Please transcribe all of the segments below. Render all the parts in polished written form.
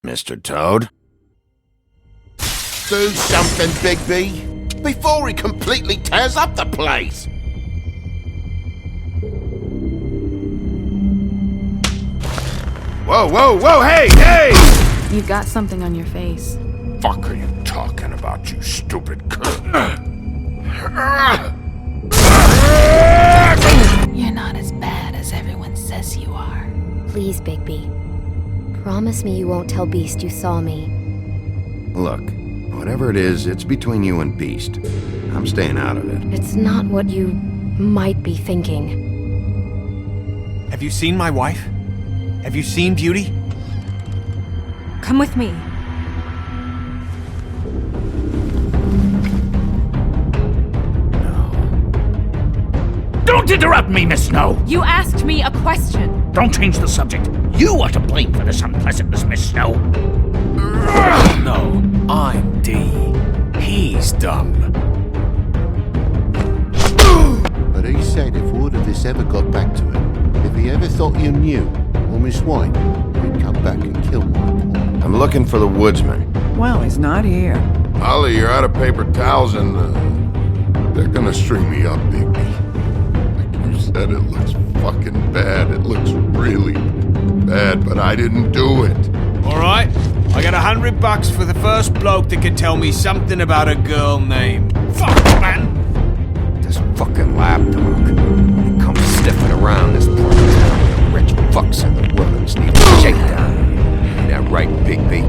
Mr. Toad? Do something, Bigby, before he completely tears up the place! Whoa, whoa, whoa, hey, hey! You've got something on your face. Fuck are you talking about, you stupid cunt? You're not as bad as everyone says you are. Please, Bigby. Promise me you won't tell Beast you saw me. Look, whatever it is, it's between you and Beast. I'm staying out of it. It's not what you might be thinking. Have you seen my wife? Have you seen Beauty? Come with me. Don't interrupt me, Miss Snow! You asked me a question. Don't change the subject. You are to blame for this unpleasantness, Miss Snow. No, I'm D. He's dumb. But he said if word of this ever got back to him, if he ever thought you knew, or Miss White, he'd come back and kill my boy. I'm looking for the woodsman. Well, he's not here. Ollie, you're out of paper towels and they're gonna string me up, Bigby. Like you said, it looks fucking bad. It looks really bad, but I didn't do it. Alright, I got $100 for the first bloke that can tell me something about a girl name. Fuck, man! This fucking lapdog. He comes sniffing around this part of town. The rich fucks in the Willinghams need a shakedown. Ain't that right, Bigby?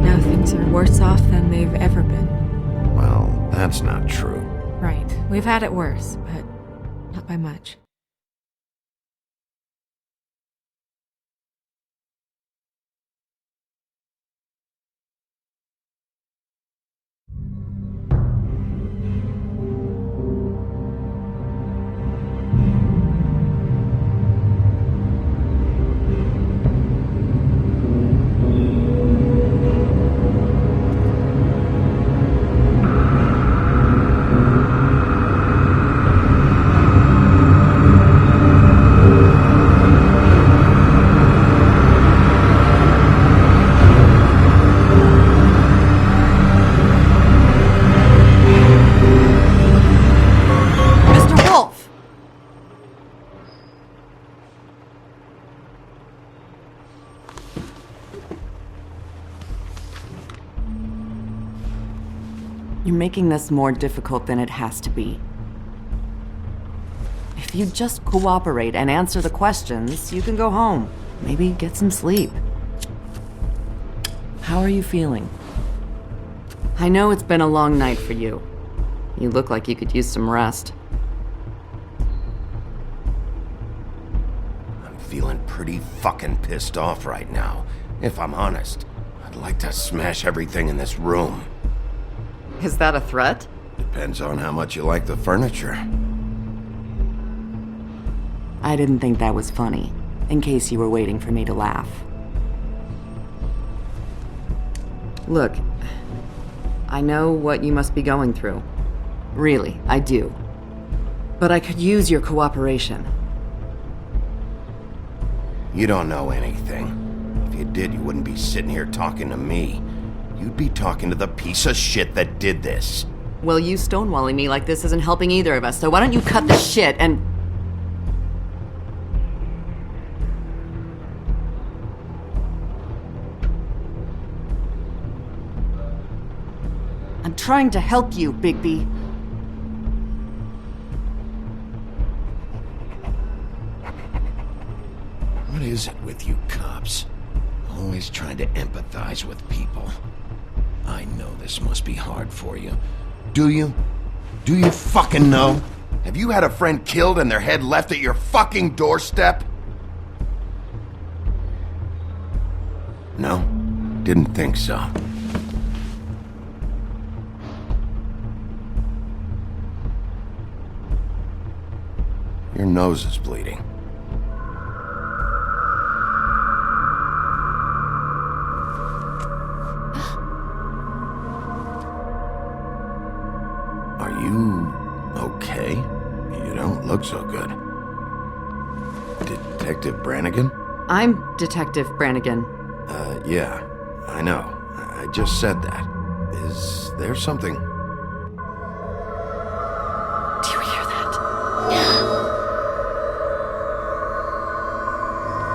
Now things are worse off than they've ever been. Well, that's not true. Right. We've had it worse, but not by much. You're making this more difficult than it has to be. If you just cooperate and answer the questions, you can go home. Maybe get some sleep. How are you feeling? I know it's been a long night for you. You look like you could use some rest. I'm feeling pretty fucking pissed off right now. If I'm honest, I'd like to smash everything in this room. Is that a threat? Depends on how much you like the furniture. I didn't think that was funny, in case you were waiting for me to laugh. Look, I know what you must be going through. Really, I do. But I could use your cooperation. You don't know anything. If you did, you wouldn't be sitting here talking to me. You'd be talking to the piece of shit that did this. Well, you stonewalling me like this isn't helping either of us, so why don't you cut the shit and... I'm trying to help you, Bigby. What is it with you cops? Always trying to empathize with people. I know this must be hard for you. Do you? Do you fucking know? Have you had a friend killed and their head left at your fucking doorstep? No? Didn't think so. Your nose is bleeding. Are you okay? You don't look so good. Detective Brannigan? I'm Detective Brannigan. Yeah. I know. I just said that. Is there something? Do you hear that?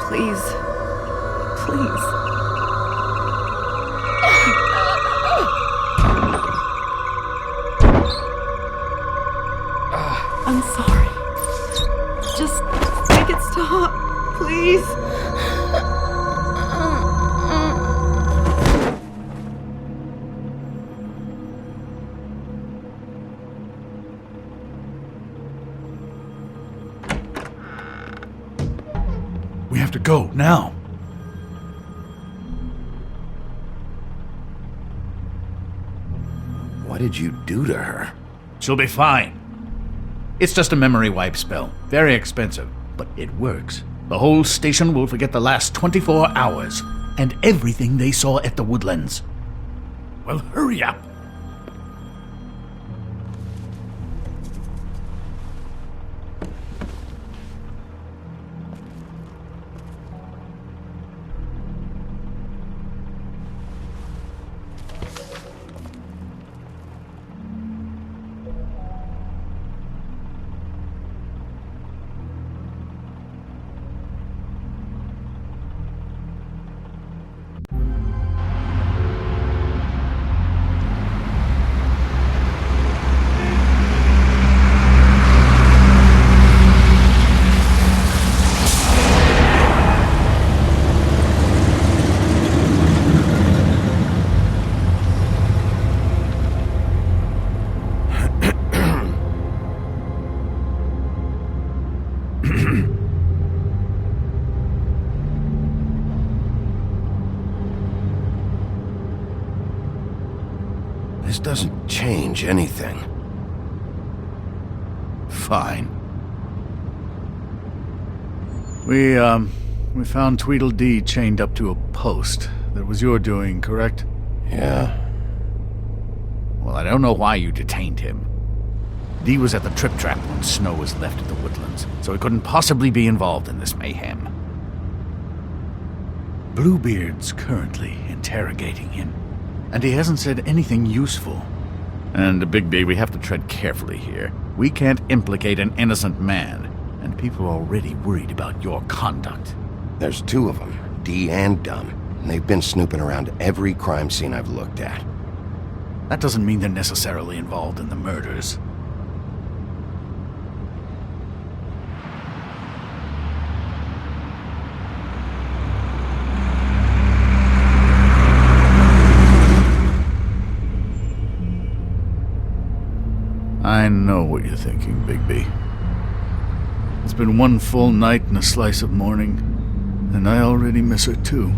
Please. Please. I'm sorry. Just make it stop, please. We have to go, now. What did you do to her? She'll be fine. It's just a memory wipe spell. Very expensive, but it works. The whole station will forget the last 24 hours and everything they saw at the Woodlands. Well, hurry up. This doesn't change anything. Fine. We found Tweedledee chained up to a post. That was your doing, correct? Yeah. Well, I don't know why you detained him. Dee was at the Trip Trap when Snow was left at the Woodlands, so he couldn't possibly be involved in this mayhem. Bluebeard's currently interrogating him, and he hasn't said anything useful. And, Bigby, we have to tread carefully here. We can't implicate an innocent man, and people are already worried about your conduct. There's two of them, Dee and Dumb, and they've been snooping around every crime scene I've looked at. That doesn't mean they're necessarily involved in the murders. I know what you're thinking, Bigby. It's been one full night and a slice of morning, and I already miss her too.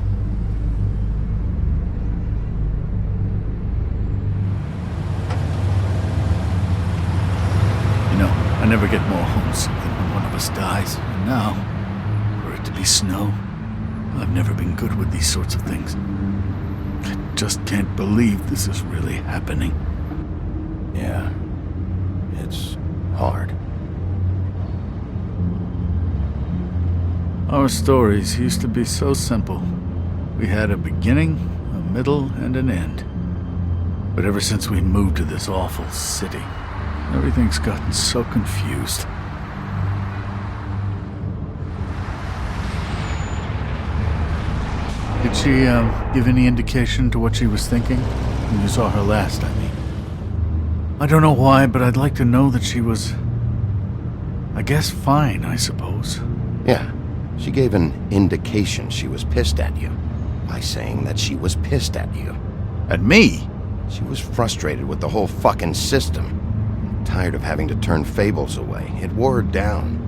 You know, I never get more homesick than when one of us dies, and now, for it to be Snow, I've never been good with these sorts of things. I just can't believe this is really happening. Yeah. It's hard. Our stories used to be so simple. We had a beginning, a middle, and an end. But ever since we moved to this awful city, everything's gotten so confused. Did she, give any indication to what she was thinking? When you saw her last, I mean. I don't know why, but I'd like to know that she was, I guess, fine, I suppose. Yeah. She gave an indication she was pissed at you by saying that she was pissed at you. At me? She was frustrated with the whole fucking system. Tired of having to turn Fables away. It wore her down.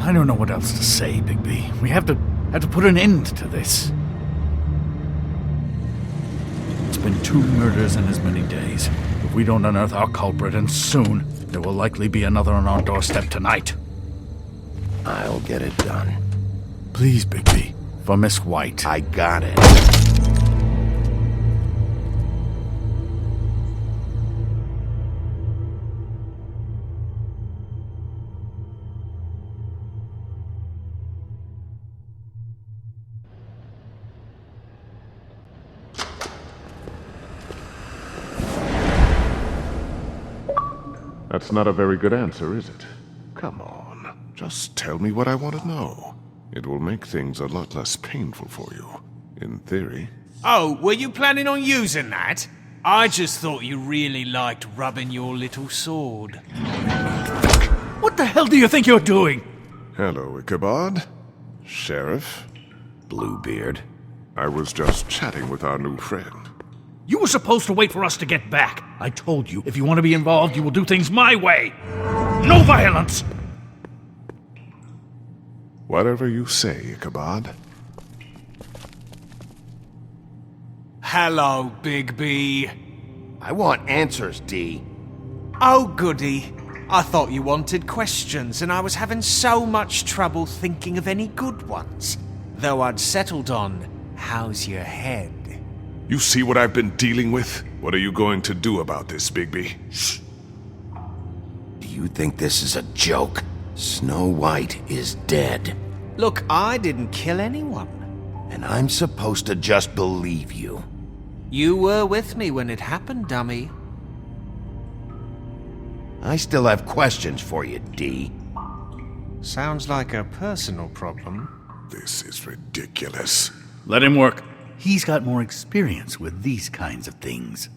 I don't know what else to say, Bigby. We have to put an end to this. It's been 2 murders in as many days. If we don't unearth our culprit, and soon, there will likely be another on our doorstep tonight. I'll get it done. Please, Bigby. For Miss White. I got it. That's not a very good answer, is it? Come on, just tell me what I want to know. It will make things a lot less painful for you, in theory. Oh, were you planning on using that? I just thought you really liked rubbing your little sword. What the hell do you think you're doing? Hello, Ichabod. Sheriff. Bluebeard. I was just chatting with our new friend. You were supposed to wait for us to get back. I told you, if you want to be involved, you will do things my way. No violence! Whatever you say, Ichabod. Hello, Bigby. I want answers, D. Oh, goody. I thought you wanted questions, and I was having so much trouble thinking of any good ones. Though I'd settled on, how's your head? You see what I've been dealing with? What are you going to do about this, Bigby? Shh. Do you think this is a joke? Snow White is dead. Look, I didn't kill anyone. And I'm supposed to just believe you. You were with me when it happened, dummy. I still have questions for you, D. Sounds like a personal problem. This is ridiculous. Let him work. He's got more experience with these kinds of things.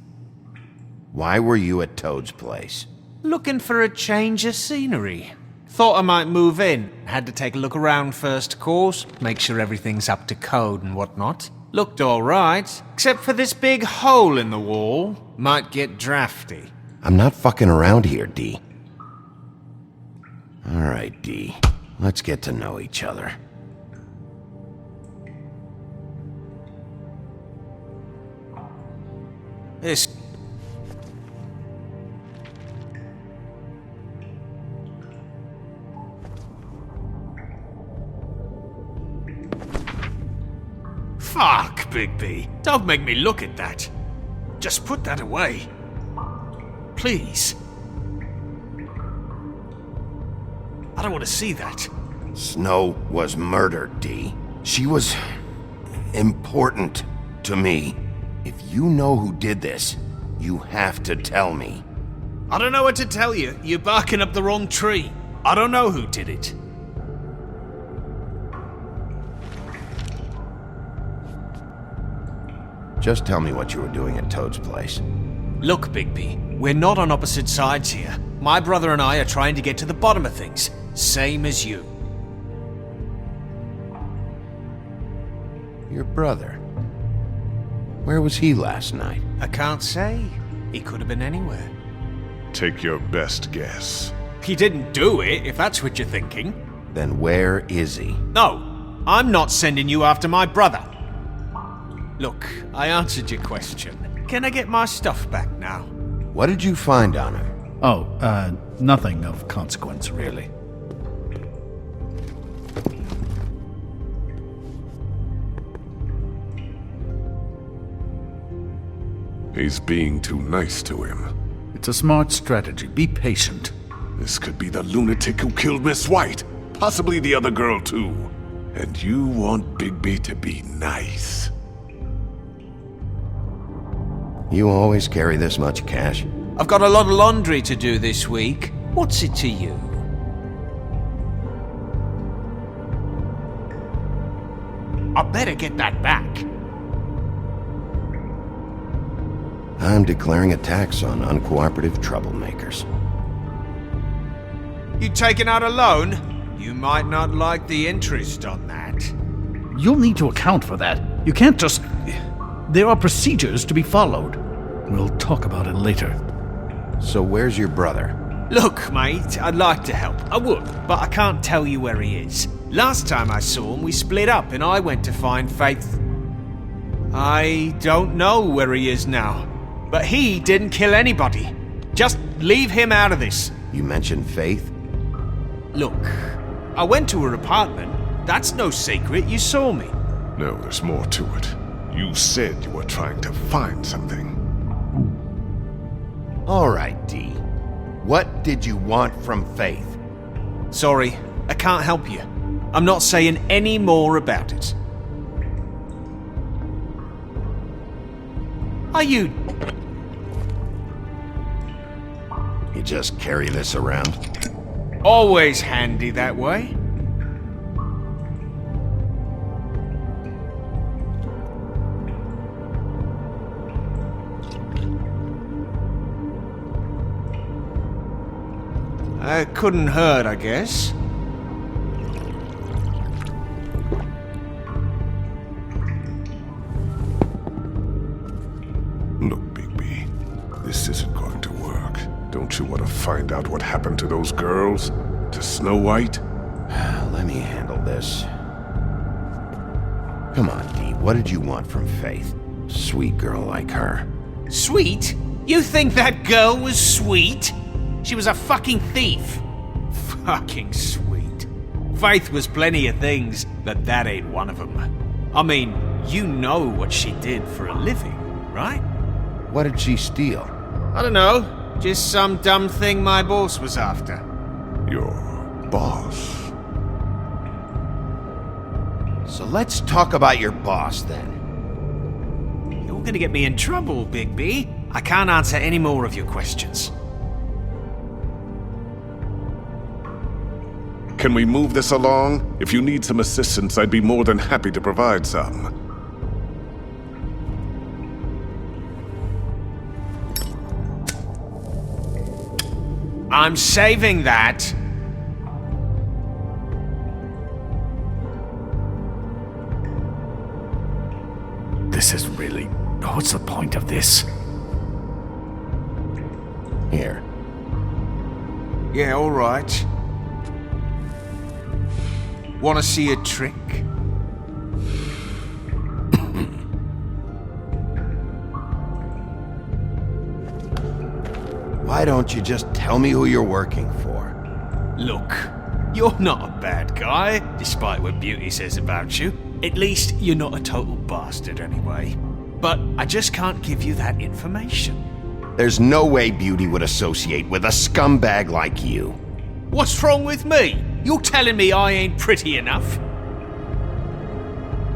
Why were you at Toad's place? Looking for a change of scenery. Thought I might move in. Had to take a look around first, of course. Make sure everything's up to code and whatnot. Looked alright, except for this big hole in the wall. Might get drafty. I'm not fucking around here, D. Alright, D. Let's get to know each other. This... Fuck, Bigby. Don't make me look at that. Just put that away. Please. I don't want to see that. Snow was murdered, D. She was... important to me. If you know who did this, you have to tell me. I don't know what to tell you. You're barking up the wrong tree. I don't know who did it. Just tell me what you were doing at Toad's place. Look, Bigby, we're not on opposite sides here. My brother and I are trying to get to the bottom of things. Same as you. Your brother? Where was he last night? I can't say. He could have been anywhere. Take your best guess. He didn't do it, if that's what you're thinking. Then where is he? No, I'm not sending you after my brother. Look, I answered your question. Can I get my stuff back now? What did you find on her? Oh, nothing of consequence, really. He's being too nice to him. It's a smart strategy. Be patient. This could be the lunatic who killed Miss White. Possibly the other girl, too. And you want Bigby to be nice. You always carry this much cash? I've got a lot of laundry to do this week. What's it to you? I better get that back. I'm declaring a tax on uncooperative troublemakers. You taking out a loan? You might not like the interest on that. You'll need to account for that. You can't just... There are procedures to be followed. We'll talk about it later. So where's your brother? Look, mate, I'd like to help. I would, but I can't tell you where he is. Last time I saw him, we split up and I went to find Faith. I don't know where he is now. But he didn't kill anybody. Just leave him out of this. You mentioned Faith? Look, I went to her apartment. That's no secret, you saw me. No, there's more to it. You said you were trying to find something. All right, D. What did you want from Faith? Sorry, I can't help you. I'm not saying any more about it. Are you... You just carry this around? Always handy that way. Couldn't hurt, I guess. Look, Bigby, this isn't going to work. Don't you want to find out what happened to those girls? To Snow White? Let me handle this. Come on, Dee, what did you want from Faith? Sweet girl like her. Sweet? You think that girl was sweet? She was a fucking thief. Fucking sweet. Faith was plenty of things, but that ain't one of them. I mean, you know what she did for a living, right? What did she steal? I don't know. Just some dumb thing my boss was after. Your boss? So let's talk about your boss, then. You're gonna get me in trouble, Bigby. I can't answer any more of your questions. Can we move this along? If you need some assistance, I'd be more than happy to provide some. I'm saving that. This is really... What's the point of this? Here. Yeah, all right. Want to see a trick? Why don't you just tell me who you're working for? Look, you're not a bad guy, despite what Beauty says about you. At least you're not a total bastard anyway. But I just can't give you that information. There's no way Beauty would associate with a scumbag like you. What's wrong with me? You're telling me I ain't pretty enough?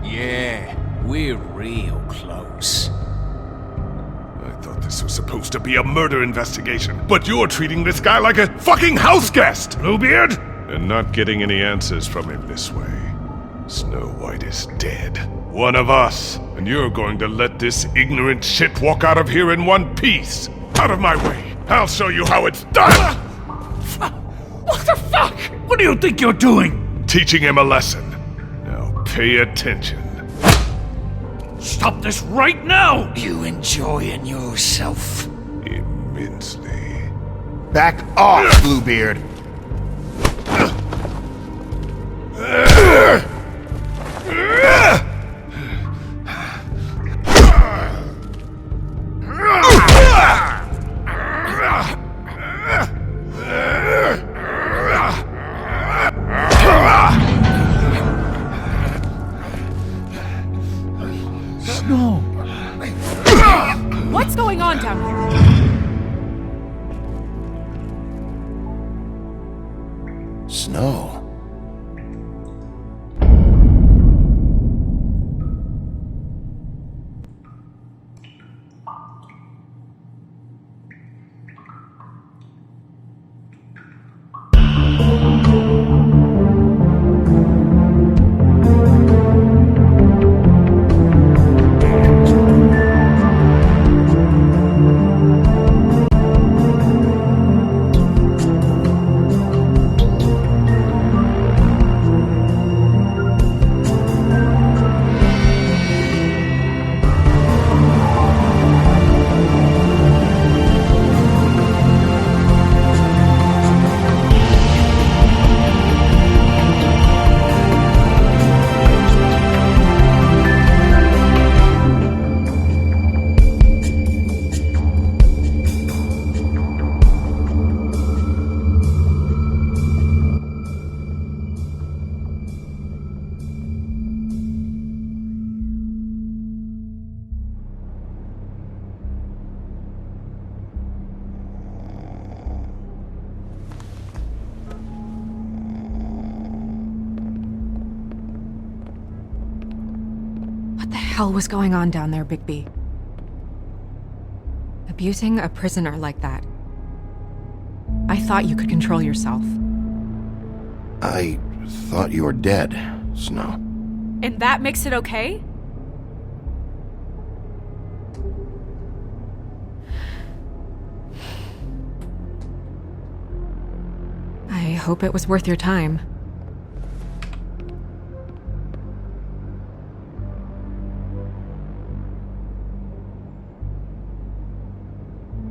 Yeah, we're real close. I thought this was supposed to be a murder investigation, but you're treating this guy like a fucking house guest, Bluebeard! And not getting any answers from him this way. Snow White is dead. One of us. And you're going to let this ignorant shit walk out of here in one piece. Out of my way. I'll show you how it's done! What the fuck? What do you think you're doing? Teaching him a lesson. Now pay attention. Stop this right now! You enjoying yourself? Immensely. Back off, Bluebeard! Snow! What's going on down here? Snow. What the hell was going on down there, Bigby? Abusing a prisoner like that. I thought you could control yourself. I thought you were dead, Snow. And that makes it okay? I hope it was worth your time.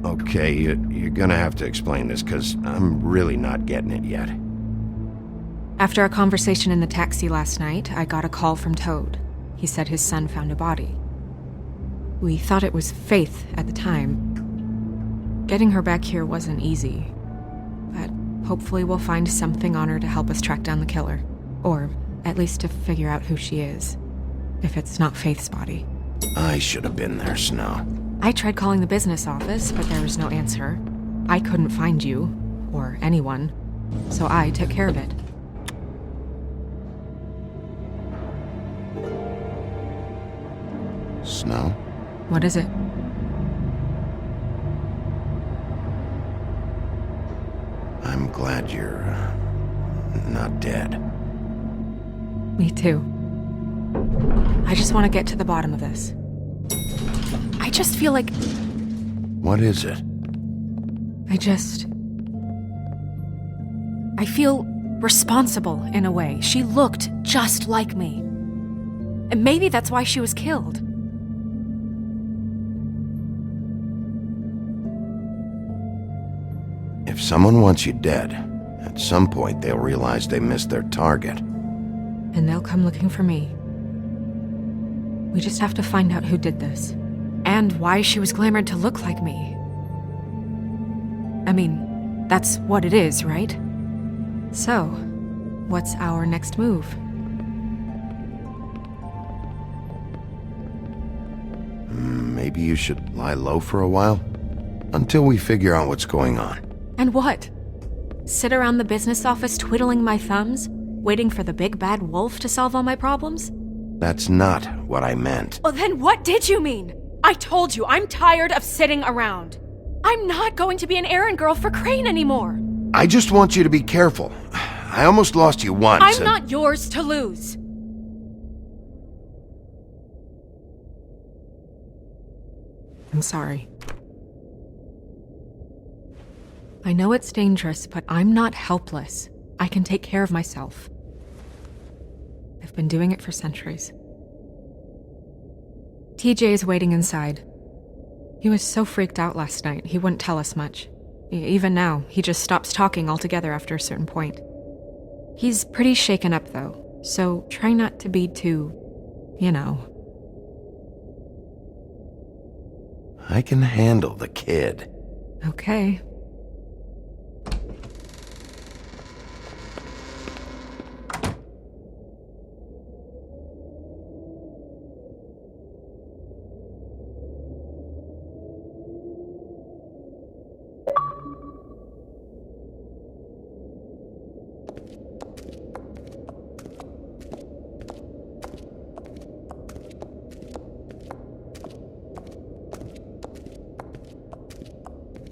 Okay, you're gonna have to explain this, because I'm really not getting it yet. After our conversation in the taxi last night, I got a call from Toad. He said his son found a body. We thought it was Faith at the time. Getting her back here wasn't easy, but hopefully we'll find something on her to help us track down the killer. Or at least to figure out who she is, if it's not Faith's body. I should have been there, Snow. I tried calling the business office, but there was no answer. I couldn't find you, or anyone, so I took care of it. Snow? What is it? I'm glad you're not dead. Me too. I just want to get to the bottom of this. I just feel like... What is it? I feel responsible in a way. She looked just like me. And maybe that's why she was killed. If someone wants you dead, at some point they'll realize they missed their target. And they'll come looking for me. We just have to find out who did this. And why she was glamored to look like me. I mean, that's what it is, right? So, what's our next move? Maybe you should lie low for a while? Until we figure out what's going on. And what? Sit around the business office twiddling my thumbs, waiting for the big bad wolf to solve all my problems? That's not what I meant. Well, then what did you mean? I told you, I'm tired of sitting around. I'm not going to be an errand girl for Crane anymore. I just want you to be careful. I almost lost you once. I'm not yours to lose. I'm sorry. I know it's dangerous, but I'm not helpless. I can take care of myself. I've been doing it for centuries. TJ is waiting inside. He was so freaked out last night, he wouldn't tell us much. Even now, he just stops talking altogether after a certain point. He's pretty shaken up, though, so try not to be too, you know. I can handle the kid. Okay.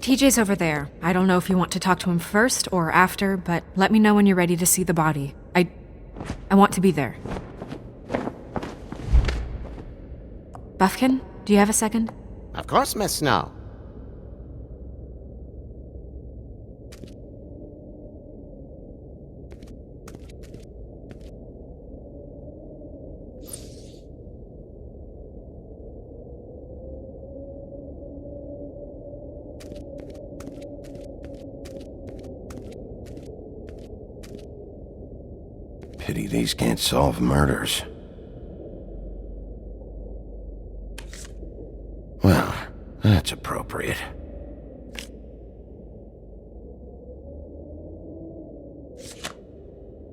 TJ's over there. I don't know if you want to talk to him first or after, but let me know when you're ready to see the body. I want to be there. Buffkin, do you have a second? Of course, Miss Snow. Pity these can't solve murders. Well, that's appropriate.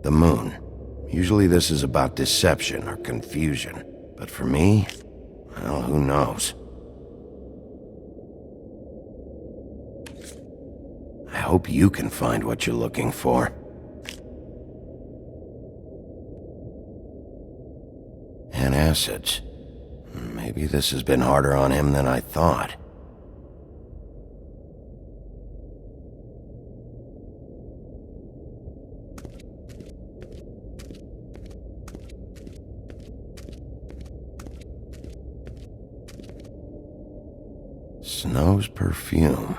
The moon. Usually this is about deception or confusion. But for me, well, who knows? I hope you can find what you're looking for. Acids. Maybe this has been harder on him than I thought. Snow's perfume.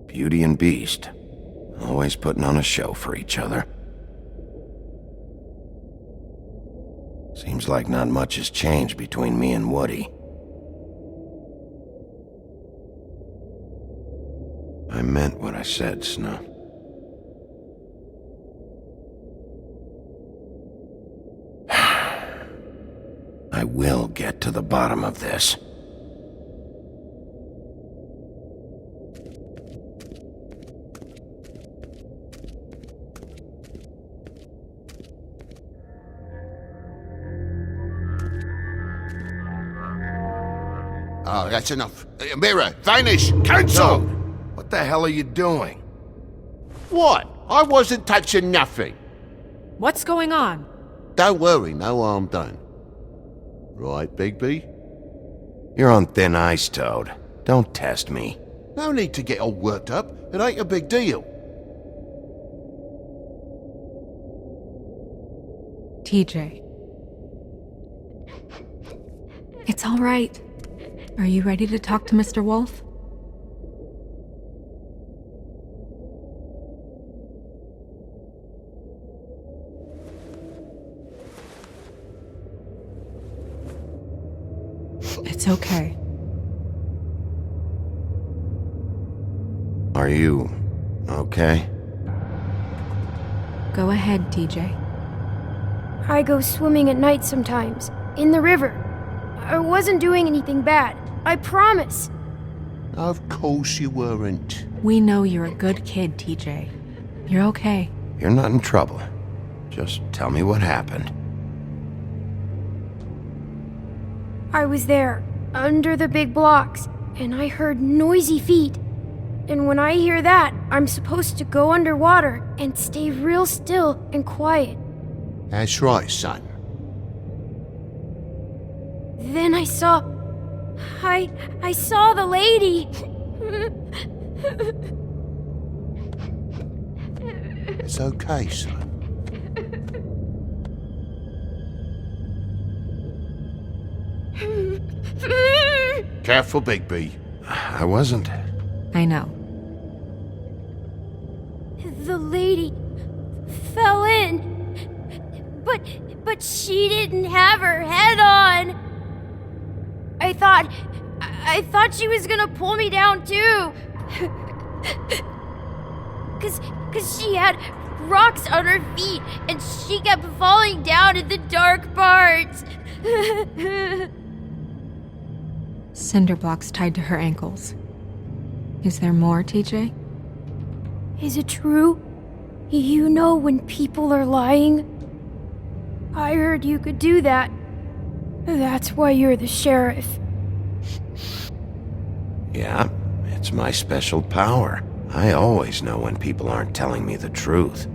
Beauty and Beast. Always putting on a show for each other. Seems like not much has changed between me and Woody. I meant what I said, Snow. I will get to the bottom of this. Oh, that's enough. Mirror, vanish, cancel! What the hell are you doing? What? I wasn't touching nothing. What's going on? Don't worry, no harm done. Right, Bigby? You're on thin ice, Toad. Don't test me. No need to get all worked up. It ain't a big deal. TJ. It's all right. Are you ready to talk to Mr. Wolf? It's okay. Are you okay? Go ahead, TJ. I go swimming at night sometimes, in the river. I wasn't doing anything bad, I promise. Of course you weren't. We know you're a good kid, TJ. You're okay. You're not in trouble. Just tell me what happened. I was there, under the big blocks, and I heard noisy feet. And when I hear that, I'm supposed to go underwater and stay real still and quiet. That's right, son. Then I saw the lady. It's okay, son. Careful, Bigby. I wasn't. I know. The lady fell in. But she didn't have her head on. I thought she was gonna pull me down too. Cause she had rocks on her feet and she kept falling down in the dark parts. Cinder blocks tied to her ankles. Is there more, TJ? Is it true? You know when people are lying? I heard you could do that. That's why you're the sheriff. Yeah, it's my special power. I always know when people aren't telling me the truth.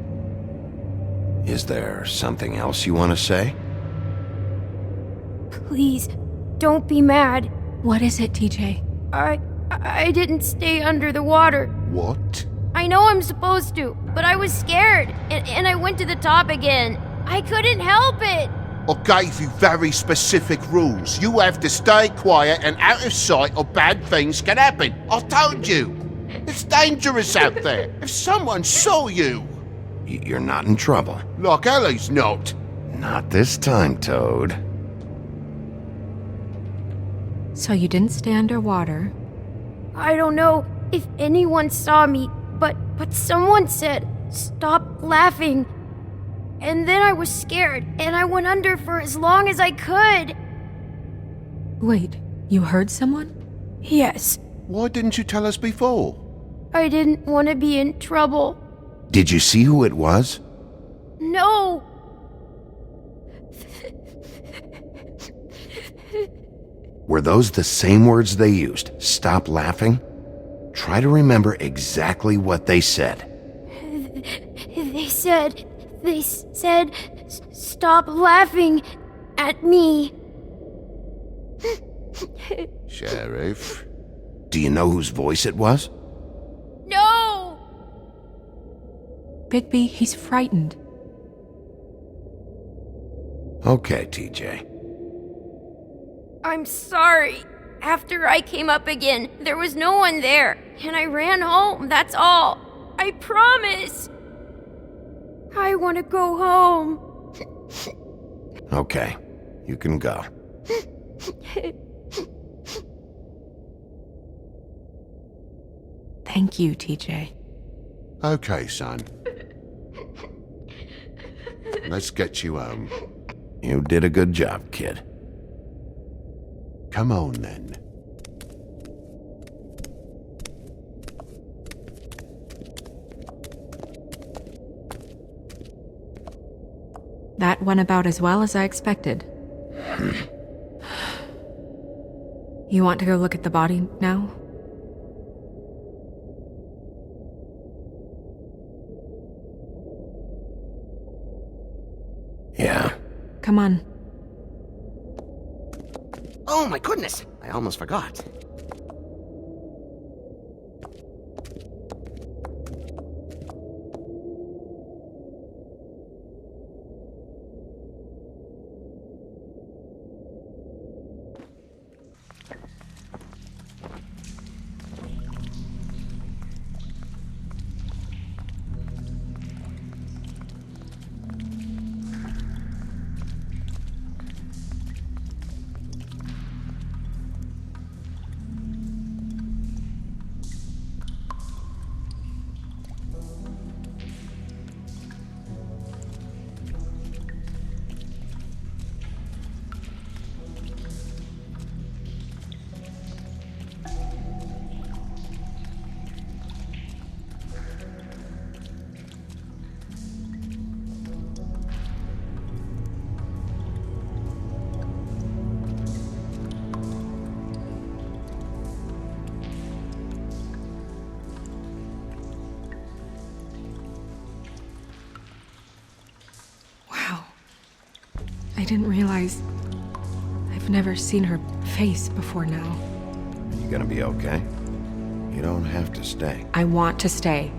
Is there something else you want to say? Please, don't be mad. What is it, TJ? I didn't stay under the water. What? I know I'm supposed to, but I was scared, and I went to the top again. I couldn't help it. I gave you very specific rules. You have to stay quiet and out of sight or bad things can happen. I told you. It's dangerous out there. If someone saw you... You're not in trouble. Like Ellie's not. Not this time, Toad. So you didn't stay underwater. I don't know if anyone saw me, but someone said, "Stop laughing." And then I was scared, and I went under for as long as I could. Wait, you heard someone? Yes. Why didn't you tell us before? I didn't want to be in trouble. Did you see who it was? No. Were those the same words they used? Stop laughing? Try to remember exactly what they said. They said, "Stop laughing at me." Sheriff, Do you know whose voice it was? No! Bigby, he's frightened. Okay, TJ. I'm sorry. After I came up again, there was no one there, and I ran home, that's all. I promise. I want to go home. Okay, you can go. Thank you, TJ. Okay, son. Let's get you home. You did a good job, kid. Come on, then. That went about as well as I expected. You want to go look at the body now? Yeah. Come on. Oh my goodness, I almost forgot. I didn't realize... I've never seen her face before now. You gonna be okay? You don't have to stay. I want to stay.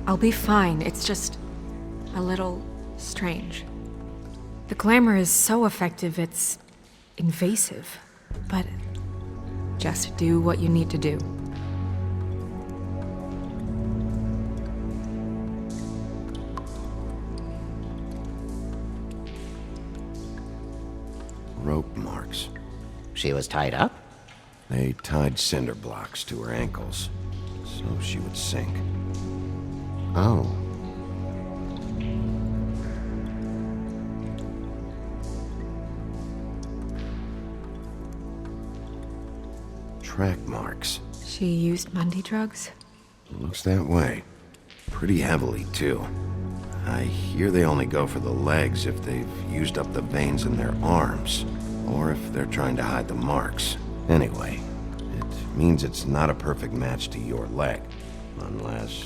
I'll be fine. It's just... a little... strange. The glamour is so effective, it's... invasive. But... just do what you need to do. Rope marks. She was tied up? They tied cinder blocks to her ankles, so she would sink. Oh. Track marks. She used Mundy drugs? Looks that way. Pretty heavily, too. I hear they only go for the legs if they've used up the veins in their arms, or if they're trying to hide the marks. Anyway, it means it's not a perfect match to your leg, unless...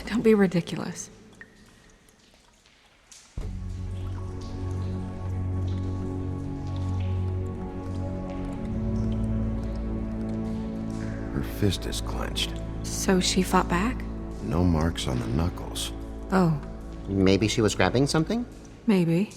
Don't be ridiculous. Her fist is clenched. So she fought back? No marks on the knuckles. Oh. Maybe she was grabbing something? Maybe.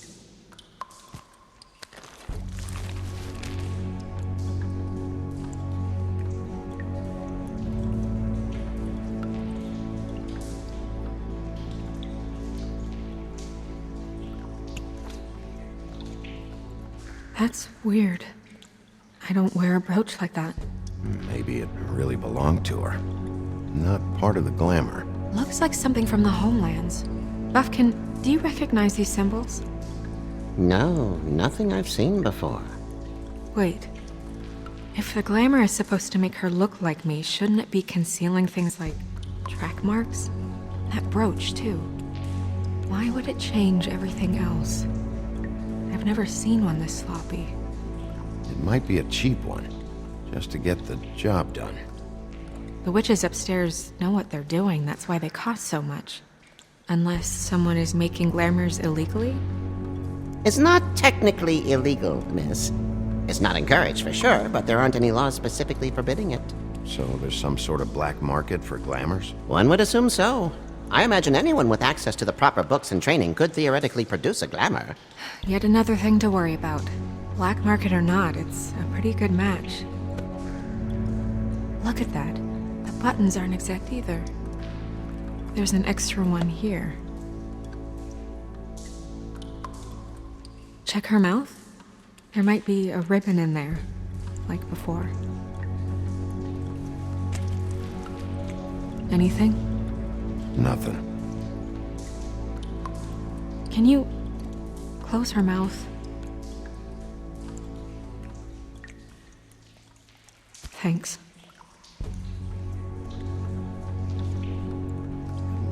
That's weird. I don't wear a brooch like that. Maybe it really belonged to her. Not part of the glamour. Looks like something from the homelands. Buffkin, do you recognize these symbols? No, nothing I've seen before. Wait. If the glamour is supposed to make her look like me, shouldn't it be concealing things like track marks? That brooch, too. Why would it change everything else? I've never seen one this sloppy. It might be a cheap one, just to get the job done. The witches upstairs know what they're doing, that's why they cost so much. Unless someone is making glamours illegally? It's not technically illegal, miss. It's not encouraged for sure, but there aren't any laws specifically forbidding it. So there's some sort of black market for glamours? One would assume so. I imagine anyone with access to the proper books and training could theoretically produce a glamour. Yet another thing to worry about. Black market or not, it's a pretty good match. Look at that. The buttons aren't exact either. There's an extra one here. Check her mouth. There might be a ribbon in there, like before. Anything? Nothing. Can you close her mouth? Thanks.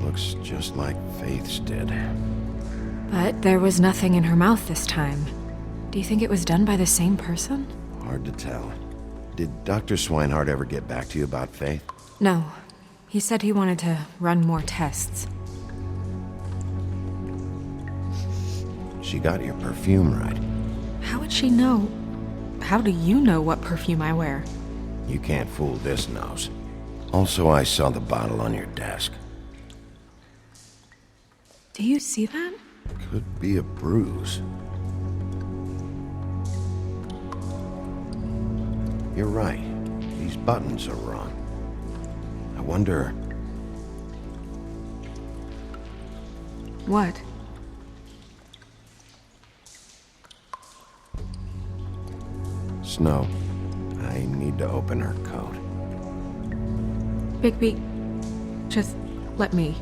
Looks just like Faith's did. But there was nothing in her mouth this time. Do you think it was done by the same person? Hard to tell. Did Dr. Swinehart ever get back to you about Faith? No. He said he wanted to run more tests. She got your perfume right. How would she know? How do you know what perfume I wear? You can't fool this nose. Also, I saw the bottle on your desk. Do you see that? Could be a bruise. You're right. These buttons are wrong. I wonder... What? Snow, I need to open her coat. Bigby, just let me.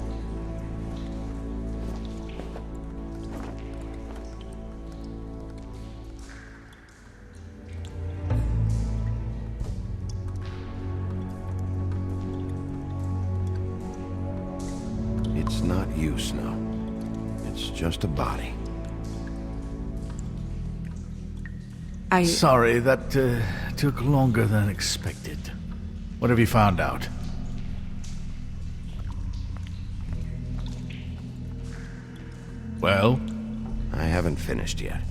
It's not you, Snow. It's just a body. Sorry, that took longer than expected. What have you found out? Well? I haven't finished yet.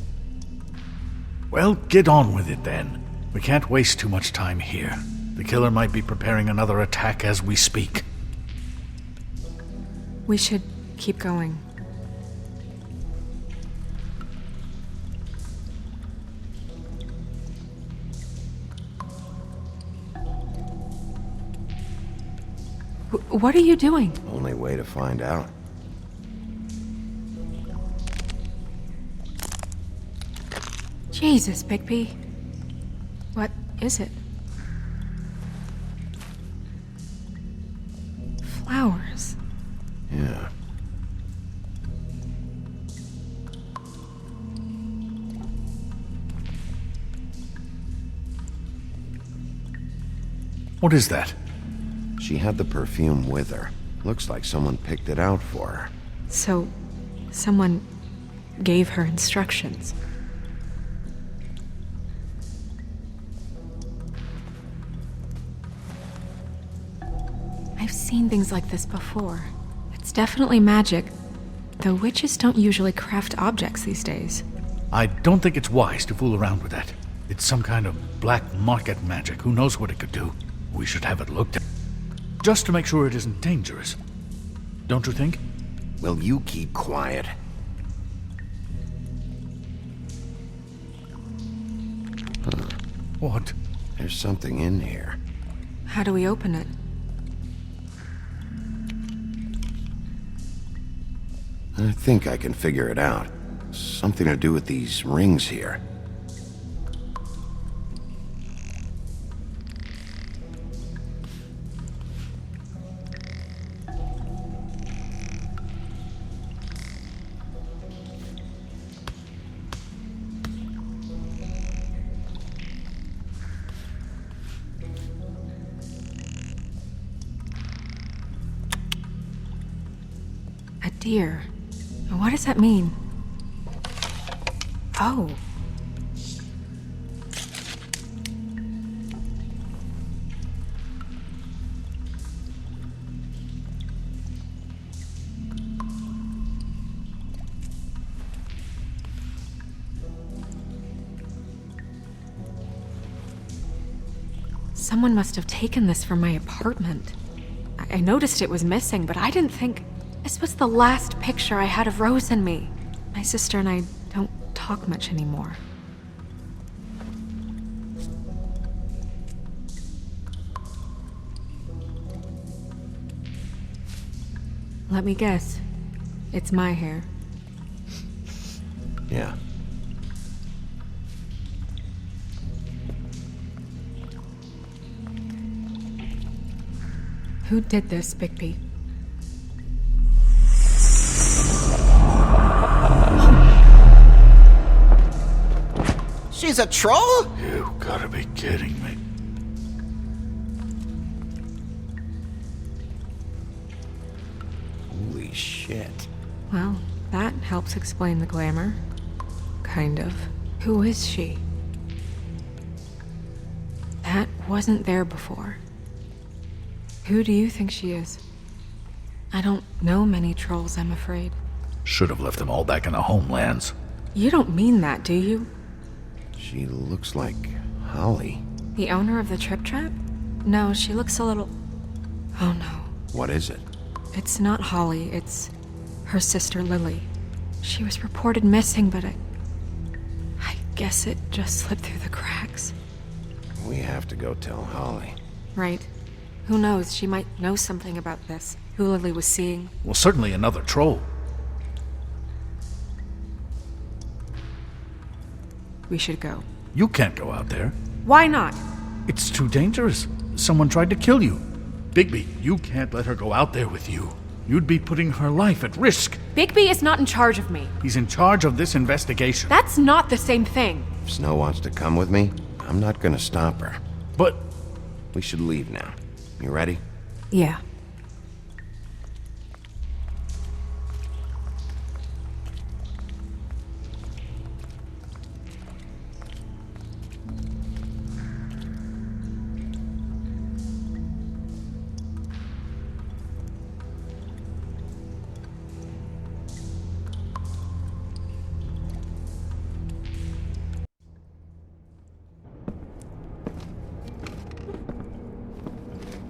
Well, get on with it then. We can't waste too much time here. The killer might be preparing another attack as we speak. We should keep going. What are you doing? Only way to find out. Jesus, Bigby. What is it? Flowers. Yeah. What is that? She had the perfume with her. Looks like someone picked it out for her. So, someone gave her instructions. I've seen things like this before. It's definitely magic, though witches don't usually craft objects these days. I don't think it's wise to fool around with that. It's some kind of black market magic. Who knows what it could do? We should have it looked at. Just to make sure it isn't dangerous. Don't you think? Will you keep quiet? What? There's something in here. How do we open it? I think I can figure it out. Something to do with these rings here. A deer. What does that mean? Oh. Someone must have taken this from my apartment. I noticed it was missing, but I didn't think... This was the last picture I had of Rose and me. My sister and I don't talk much anymore. Let me guess. It's my hair. Yeah. Who did this, Bigby? She's a troll? You gotta be kidding me. Holy shit. Well, that helps explain the glamour. Kind of. Who is she? That wasn't there before. Who do you think she is? I don't know many trolls, I'm afraid. Should have left them all back in the homelands. You don't mean that, do you? She looks like Holly. The owner of the Trip Trap? No, she looks a little... Oh no. What is it? It's not Holly, it's her sister Lily. She was reported missing, but I guess it just slipped through the cracks. We have to go tell Holly. Right. Who knows, she might know something about this. Who Lily was seeing. Well, certainly another troll. We should go. You can't go out there. Why not? It's too dangerous. Someone tried to kill you. Bigby, you can't let her go out there with you. You'd be putting her life at risk. Bigby is not in charge of me. He's in charge of this investigation. That's not the same thing. If Snow wants to come with me, I'm not gonna stop her. But... We should leave now. You ready? Yeah.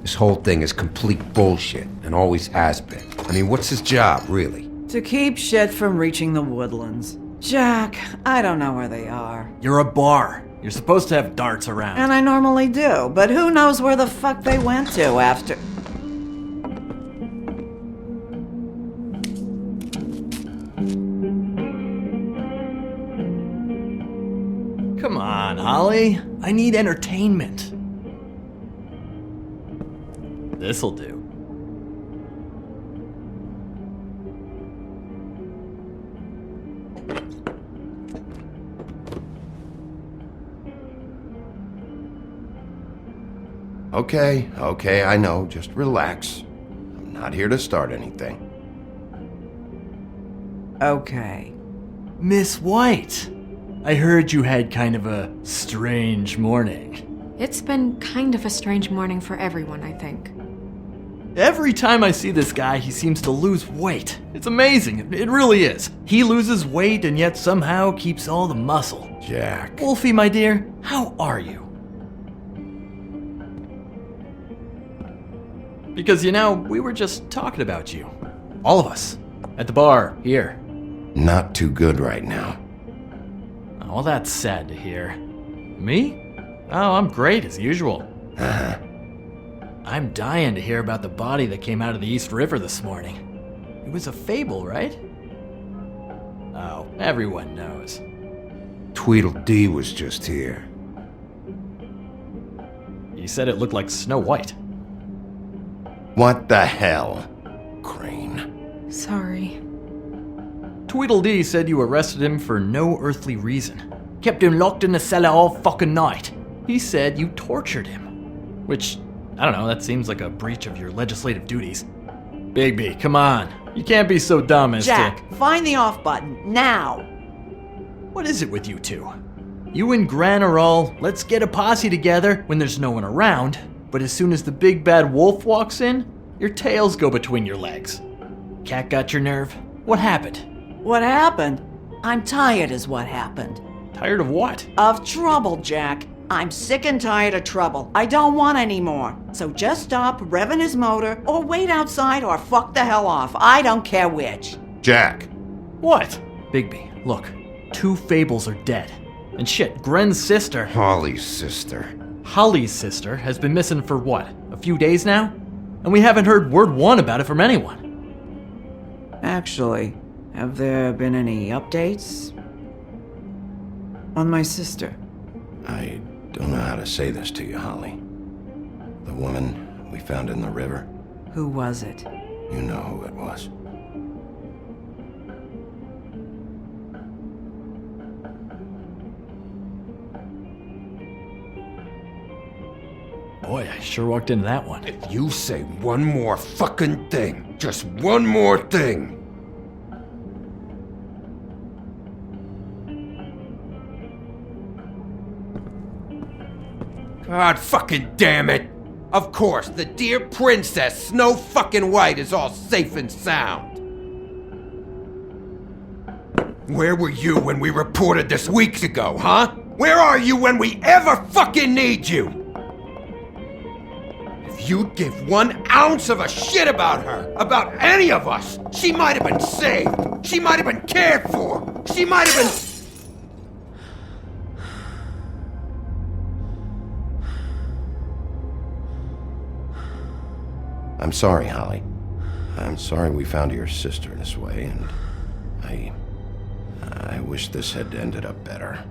This whole thing is complete bullshit, and always has been. I mean, what's his job, really? To keep shit from reaching the woodlands. Jack, I don't know where they are. You're a bar. You're supposed to have darts around. And I normally do, but who knows where the fuck they went to after... Come on, Holly. I need entertainment. This'll do. Okay, I know. Just relax. I'm not here to start anything. Okay. Miss White, I heard you had kind of a strange morning. It's been kind of a strange morning for everyone, I think. Every time I see this guy, he seems to lose weight. It's amazing. It really is. He loses weight and yet somehow keeps all the muscle. Jack. Wolfie, my dear, how are you? Because, you know, we were just talking about you. All of us. At the bar, here. Not too good right now. Oh, well, that's sad to hear. Me? Oh, I'm great, as usual. I'm dying to hear about the body that came out of the East River this morning. It was a Fable, right? Oh, everyone knows. Tweedledee was just here. You said it looked like Snow White. What the hell, Crane? Sorry. Tweedledee said you arrested him for no earthly reason. Kept him locked in the cellar all fucking night. He said you tortured him. Which, I don't know, that seems like a breach of your legislative duties. Bigby, come on. You can't be so dumb as Jack, find the off button, now! What is it with you two? You and Gran are all, let's get a posse together when there's no one around, but as soon as the big bad wolf walks in, your tails go between your legs. Cat got your nerve? What happened? What happened? I'm tired is what happened. Tired of what? Of trouble, Jack. I'm sick and tired of trouble. I don't want any more. So just stop revving his motor, or wait outside, or fuck the hell off. I don't care which. Jack. What? Bigby, look. 2 Fables are dead. And shit, Gren's sister... Holly's sister. Holly's sister has been missing for what? A few days now? And we haven't heard word one about it from anyone. Actually, have there been any updates on my sister? I don't know how to say this to you, Holly. The woman we found in the river. Who was it? You know who it was. Boy, I sure walked into that one. If you say one more fucking thing, just one more thing. God fucking damn it! Of course, the dear princess, Snow fucking White, is all safe and sound. Where were you when we reported this weeks ago, huh? Where are you when we ever fucking need you? If you'd give 1 ounce of a shit about her, about any of us, she might have been saved. She might have been cared for. She might have been... I'm sorry, Holly. I'm sorry we found your sister this way, and I wish this had ended up better.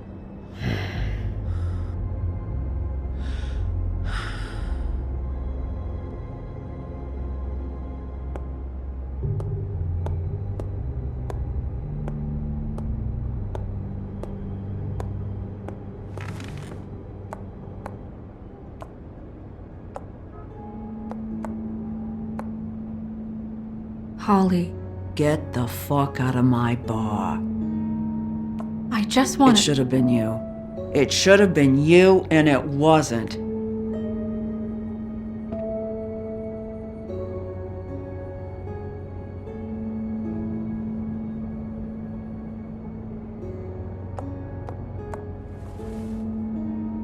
Holly, Get the fuck out of my bar. I just want It should have been you. It should have been you, and it wasn't.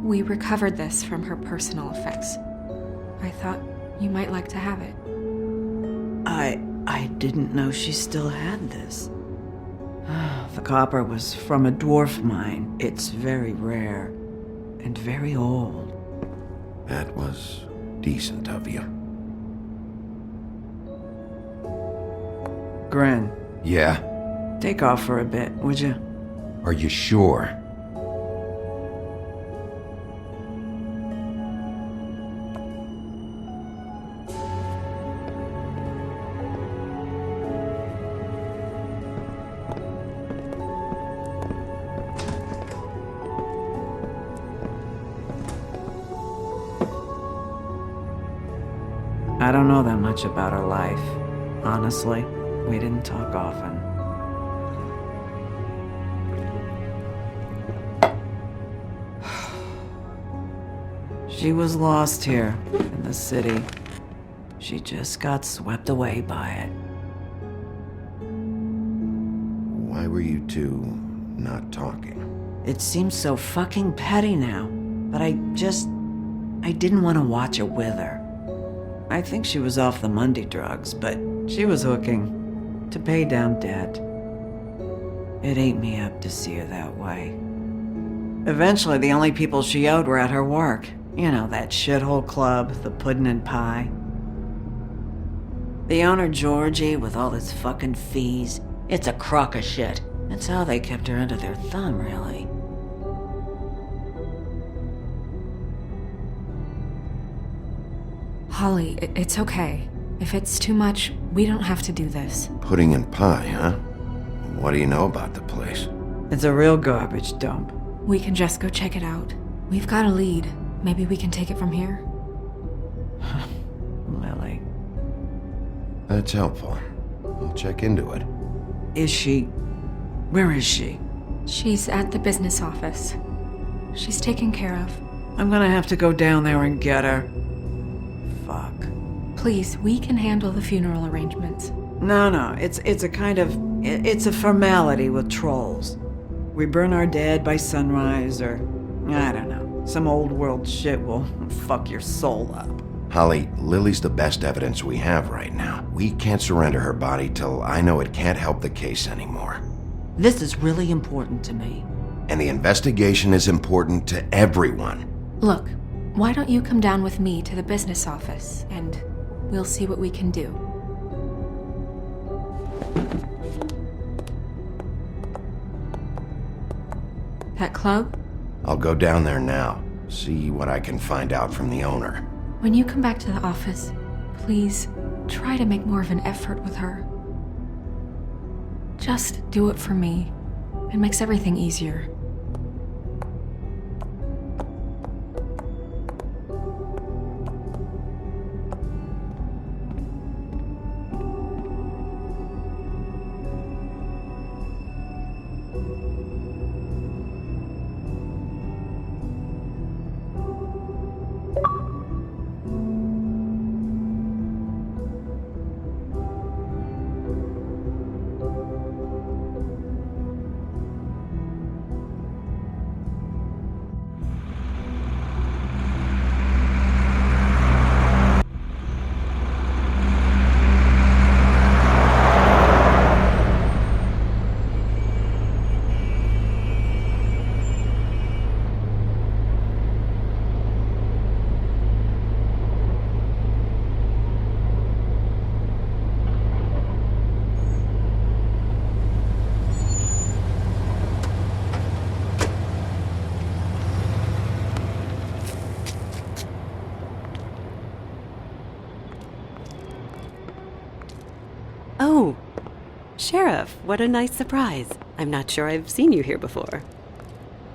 We recovered this from her personal effects. I thought you might like to have it. I didn't know she still had this. The copper was from a dwarf mine. It's very rare and very old. That was decent of you. Gren, Yeah? take off for a bit, would you? Are you sure? I don't know that much about her life. Honestly, we didn't talk often. She was lost here in the city. She just got swept away by it. Why were you two not talking? It seems so fucking petty now, but I didn't want to watch it with her. I think she was off the Monday drugs, but she was hooking to pay down debt. It ate me up to see her that way. Eventually, the only people she owed were at her work. You know, that shithole club, the Puddin' and Pie. The owner, Georgie, with all his fucking fees, it's a crock of shit. That's how they kept her under their thumb, really. Holly, it's okay. If it's too much, we don't have to do this. Pudding and pie, huh? What do you know about the place? It's a real garbage dump. We can just go check it out. We've got a lead. Maybe we can take it from here. Lily. That's helpful. We'll check into it. Where is she? She's at the business office. She's taken care of. I'm gonna have to go down there and get her. Fuck. Please, we can handle the funeral arrangements. No, it's a formality with trolls. We burn our dead by sunrise, or I don't know. Some old world shit will fuck your soul up. Holly, Lily's the best evidence we have right now. We can't surrender her body till I know it can't help the case anymore. This is really important to me. And the investigation is important to everyone. Look, why don't you come down with me to the business office, and we'll see what we can do. That club? I'll go down there now, see what I can find out from the owner. When you come back to the office, please try to make more of an effort with her. Just do it for me. It makes everything easier. Oh, Sheriff, what a nice surprise. I'm not sure I've seen you here before.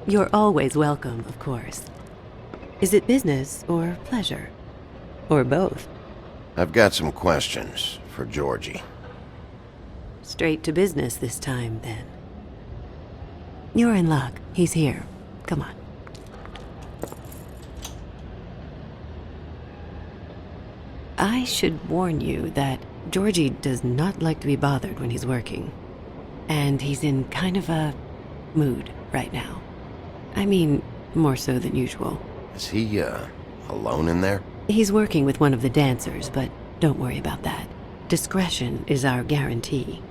You're always welcome, of course. Is it business or pleasure? Or both? I've got some questions for Georgie. Straight to business this time, then. You're in luck. He's here. Come on. I should warn you that Georgie does not like to be bothered when he's working. And he's in kind of a mood right now. I mean, more so than usual. Is he, alone in there? He's working with one of the dancers, but don't worry about that. Discretion is our guarantee.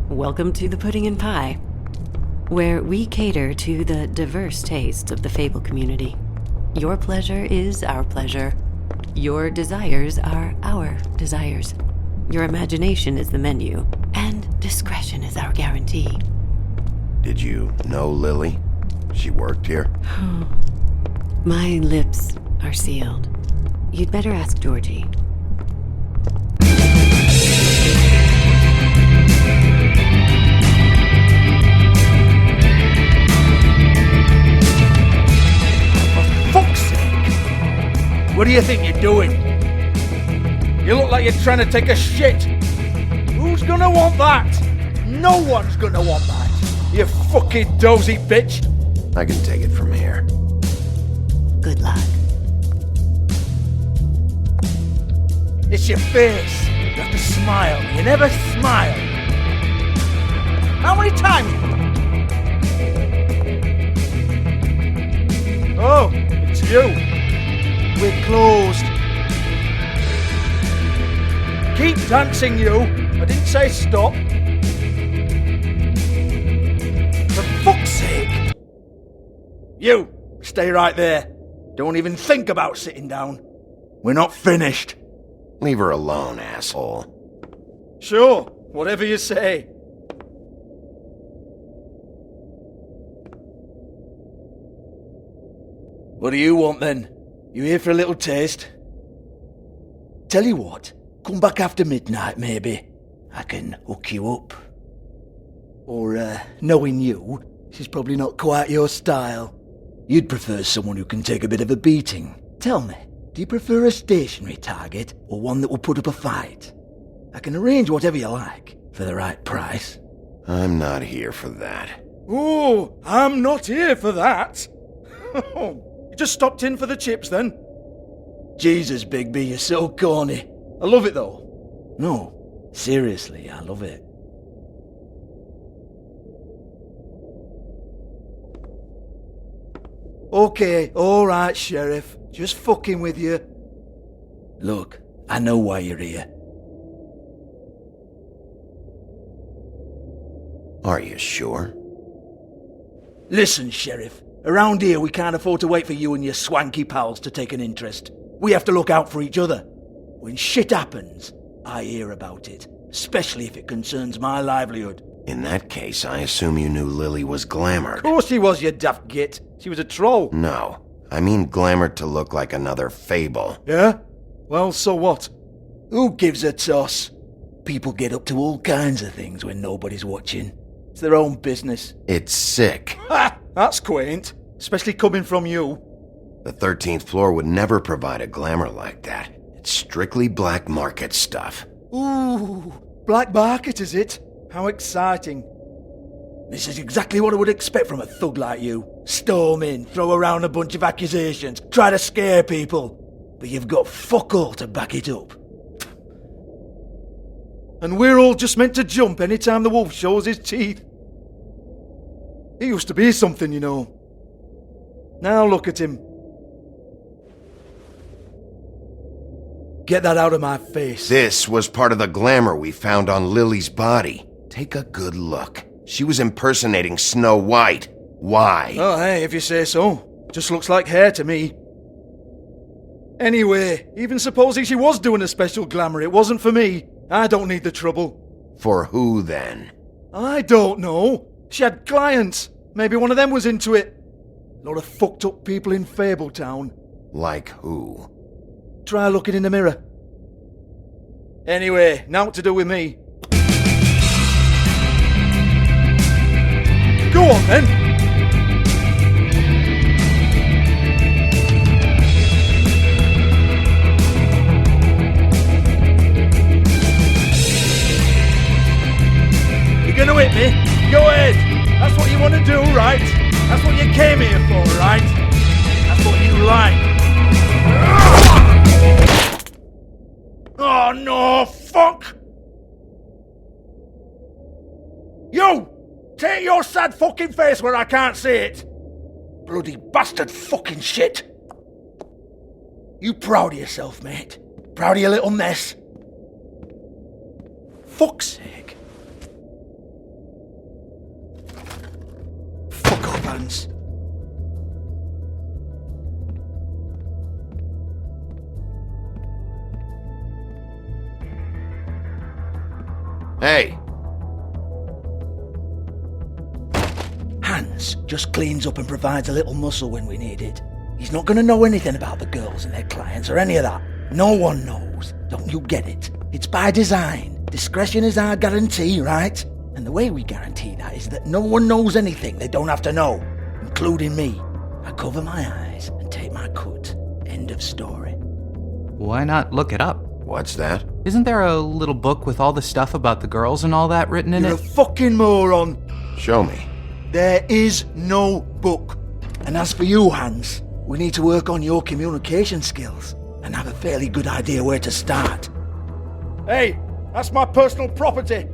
Welcome to the Pudding and Pie, where we cater to the diverse tastes of the Fable community. Your pleasure is our pleasure. Your desires are our desires. Your imagination is the menu, and discretion is our guarantee. Did you know Lily? She worked here? My lips are sealed. You'd better ask Georgie. What do you think you're doing? You look like you're trying to take a shit. Who's gonna want that? No one's gonna want that. You fucking dozy bitch. I can take it from here. Good luck. It's your face. You have to smile. You never smile. How many times? Oh, it's you. We're closed. Keep dancing, you. I didn't say stop. For fuck's sake. You, stay right there. Don't even think about sitting down. We're not finished. Leave her alone, asshole. Sure, whatever you say. What do you want then? You here for a little taste? Tell you what, come back after midnight maybe. I can hook you up. Or, knowing you, she's probably not quite your style. You'd prefer someone who can take a bit of a beating. Tell me, do you prefer a stationary target or one that will put up a fight? I can arrange whatever you like for the right price. I'm not here for that. Oh, I'm not here for that. You just stopped in for the chips then? Jesus, Bigby, you're so corny. I love it though. No, seriously, I love it. Okay, alright, Sheriff. Just fucking with you. Look, I know why you're here. Are you sure? Listen, Sheriff. Around here, we can't afford to wait for you and your swanky pals to take an interest. We have to look out for each other. When shit happens, I hear about it, especially if it concerns my livelihood. In that case, I assume you knew Lily was glamoured. Of course she was, you daft git. She was a troll. No, I mean glamoured to look like another Fable. Yeah? Well, so what? Who gives a toss? People get up to all kinds of things when nobody's watching. It's their own business. It's sick. Ha! That's quaint. Especially coming from you. The 13th floor would never provide a glamour like that. It's strictly black market stuff. Ooh, black market is it? How exciting. This is exactly what I would expect from a thug like you. Storm in, throw around a bunch of accusations, try to scare people. But you've got fuck all to back it up. And we're all just meant to jump any time the wolf shows his teeth. He used to be something, you know. Now look at him. Get that out of my face. This was part of the glamour we found on Lily's body. Take a good look. She was impersonating Snow White. Why? Oh, hey, if you say so. Just looks like hair to me. Anyway, even supposing she was doing a special glamour, it wasn't for me. I don't need the trouble. For who, then? I don't know. She had clients. Maybe one of them was into it. A lot of fucked up people in Fabletown. Like who? Try looking in the mirror. Anyway, now what to do with me? Go on, then. You're gonna hit me? Go ahead. That's what you want to do, right? That's what you came here for, right? That's what you like. Oh no, fuck! You! Take your sad fucking face where I can't see it! Bloody bastard fucking shit! You proud of yourself, mate? Proud of your little mess? Fuck's sake. Fuck off, Hans. Hey! Hans just cleans up and provides a little muscle when we need it. He's not going to know anything about the girls and their clients or any of that. No one knows. Don't you get it? It's by design. Discretion is our guarantee, right? And the way we guarantee that is that no one knows anything they don't have to know, including me. I cover my eyes and take my cut. End of story. Why not look it up? What's that? Isn't there a little book with all the stuff about the girls and all that written in it? You're a fucking moron. Show me. There is no book. And as for you, Hans, we need to work on your communication skills and have a fairly good idea where to start. Hey, that's my personal property.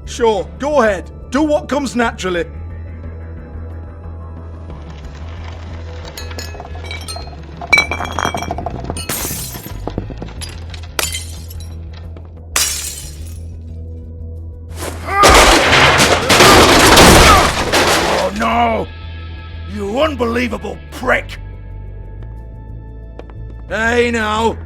Sure, go ahead. Do what comes naturally. Oh no! You unbelievable prick! Hey now!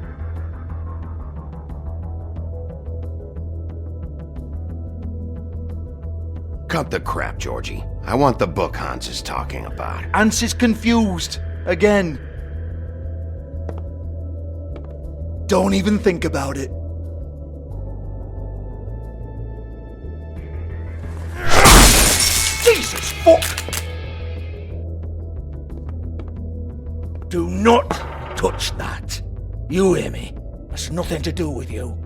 Cut the crap, Georgie. I want the book Hans is talking about. Hans is confused. Again. Don't even think about it. Jesus fuck! Do not touch that. You hear me? That's nothing to do with you.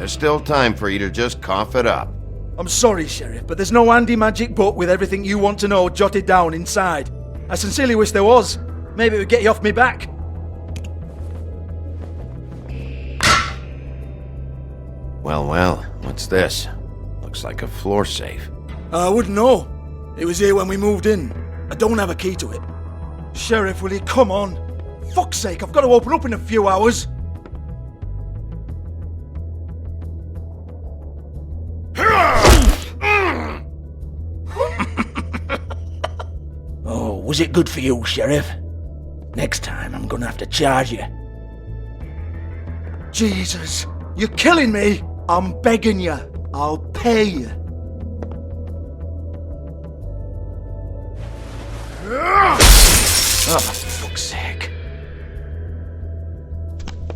There's still time for you to just cough it up. I'm sorry, Sheriff, but there's no handy magic book with everything you want to know jotted down inside. I sincerely wish there was. Maybe it would get you off me back. Well, what's this? Looks like a floor safe. I wouldn't know. It was here when we moved in. I don't have a key to it. Sheriff, will you come on? Fuck's sake, I've got to open up in a few hours. Oh, was it good for you, Sheriff? Next time I'm gonna have to charge you. Jesus, you're killing me! I'm begging you. I'll pay you. Oh, for fuck's sake.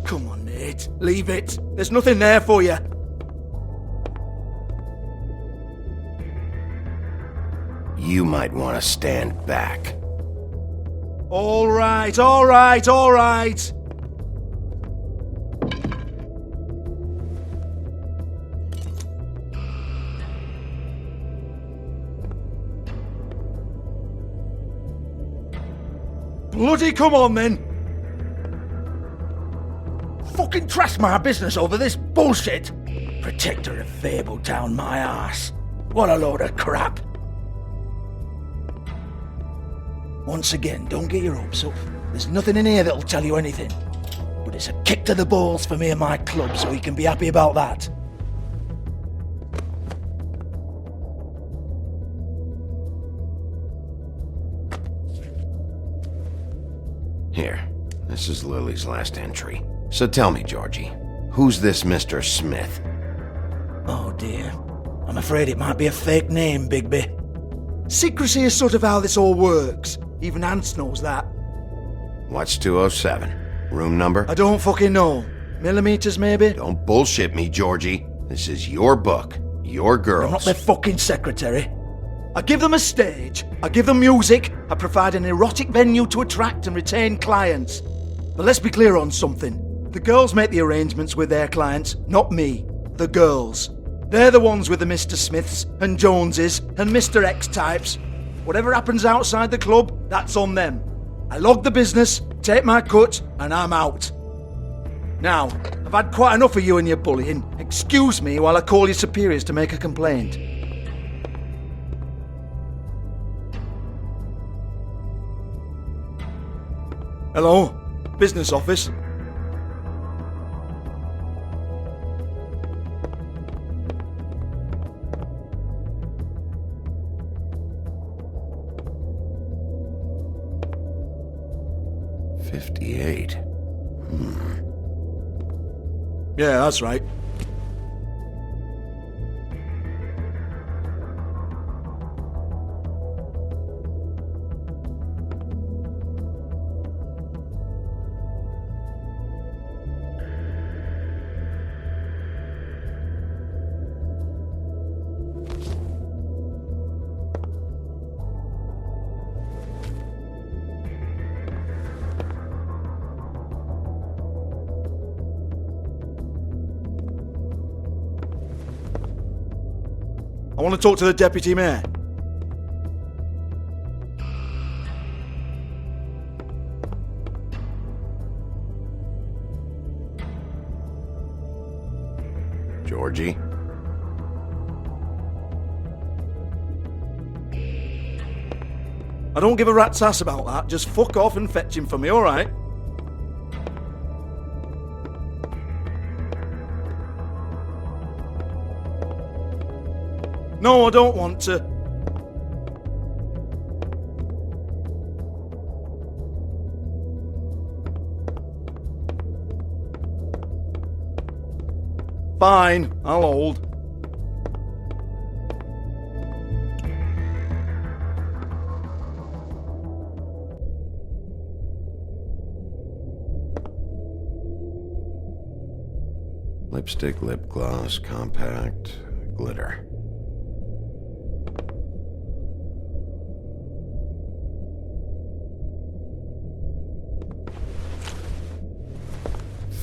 Come on, Nate. Leave it. There's nothing there for you. You might want to stand back. All right, all right, all right. Bloody come on, then! Fucking trash my business over this bullshit! Protector of Fabletown, my ass. What a load of crap. Once again, don't get your hopes up. There's nothing in here that'll tell you anything. But it's a kick to the balls for me and my club, so you can be happy about that. Here, this is Lily's last entry. So tell me, Georgie, who's this Mr. Smith? Oh dear. I'm afraid it might be a fake name, Bigby. Secrecy is sort of how this all works. Even Ants knows that. What's 207? Room number? I don't fucking know. Millimeters, maybe? Don't bullshit me, Georgie. This is your book. Your girls. I'm not their fucking secretary. I give them a stage, I give them music, I provide an erotic venue to attract and retain clients. But let's be clear on something. The girls make the arrangements with their clients, not me. The girls. They're the ones with the Mr. Smiths and Joneses and Mr. X types. Whatever happens outside the club, that's on them. I log the business, take my cut, and I'm out. Now, I've had quite enough of you and your bullying. Excuse me while I call your superiors to make a complaint. Hello? Business office? $58. Yeah, that's right. I want to talk to the deputy mayor. Georgie? I don't give a rat's ass about that. Just fuck off and fetch him for me, alright? No, I don't want to. Fine, I'll hold. Lipstick, lip gloss, compact, glitter.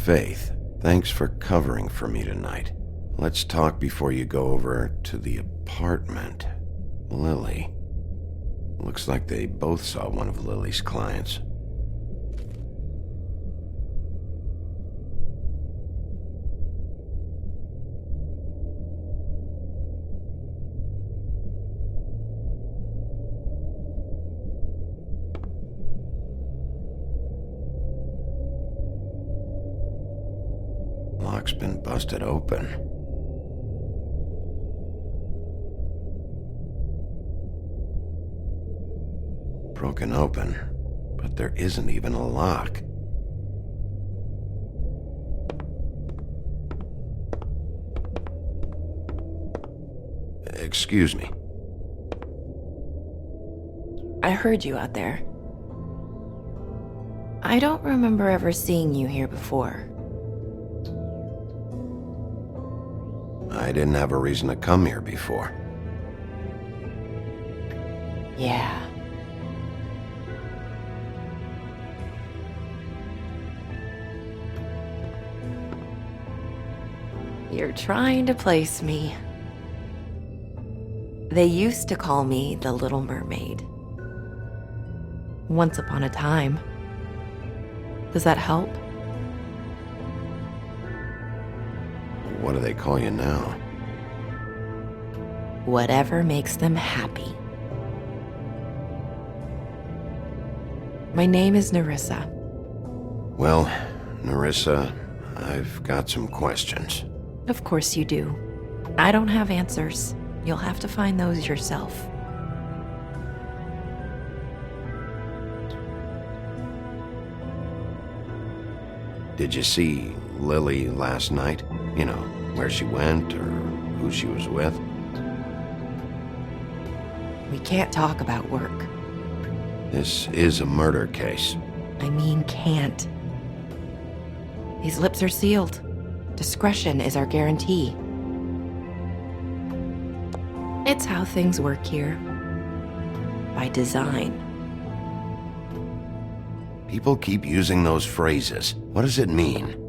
Faith, thanks for covering for me tonight. Let's talk before you go over to the apartment. Lily. Looks like they both saw one of Lily's clients. Lock's been busted open. Broken open, but there isn't even a lock. Excuse me. I heard you out there. I don't remember ever seeing you here before. I didn't have a reason to come here before. Yeah. You're trying to place me. They used to call me the Little Mermaid. Once upon a time. Does that help? What do they call you now? Whatever makes them happy. My name is Nerissa. Well, Nerissa, I've got some questions. Of course you do. I don't have answers. You'll have to find those yourself. Did you see Lily last night? You know, where she went or who she was with? We can't talk about work. This is a murder case. I mean can't. These lips are sealed. Discretion is our guarantee. It's how things work here. By design. People keep using those phrases. What does it mean?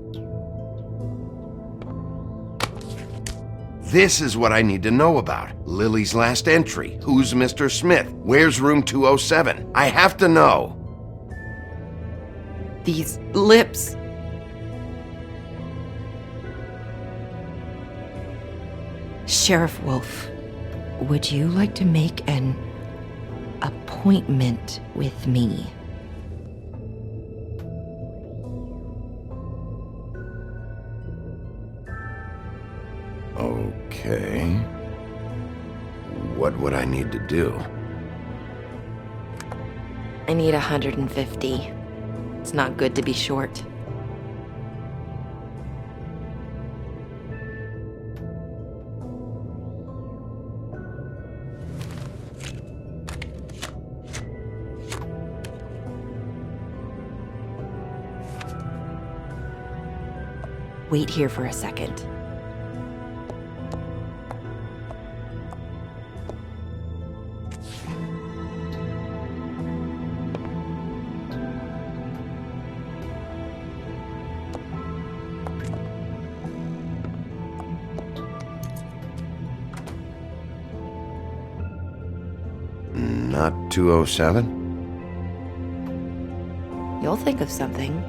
This is what I need to know about. Lily's last entry. Who's Mr. Smith? Where's room 207? I have to know. These lips. Sheriff Wolf, would you like to make an appointment with me? Okay. What would I need to do? I need 150. It's not good to be short. Wait here for a second. Not 207? You'll think of something.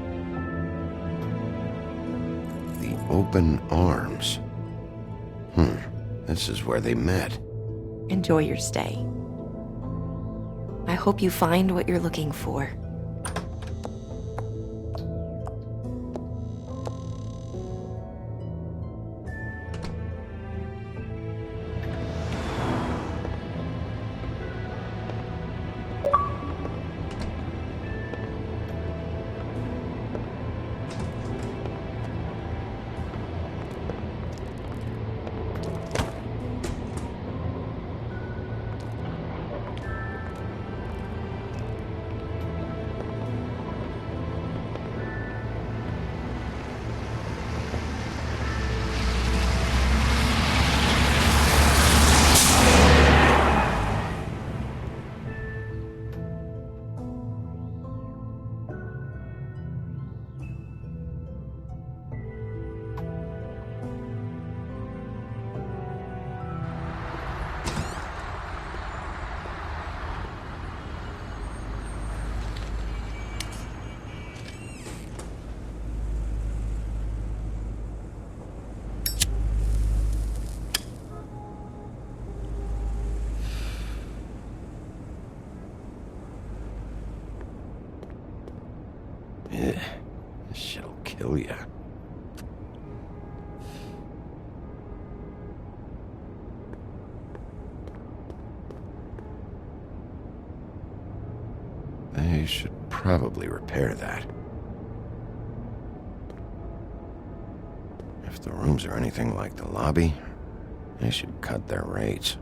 The open arms. This is where they met. Enjoy your stay. I hope you find what you're looking for. kill ya. They should probably repair that. If the rooms are anything like the lobby, they should cut their rates.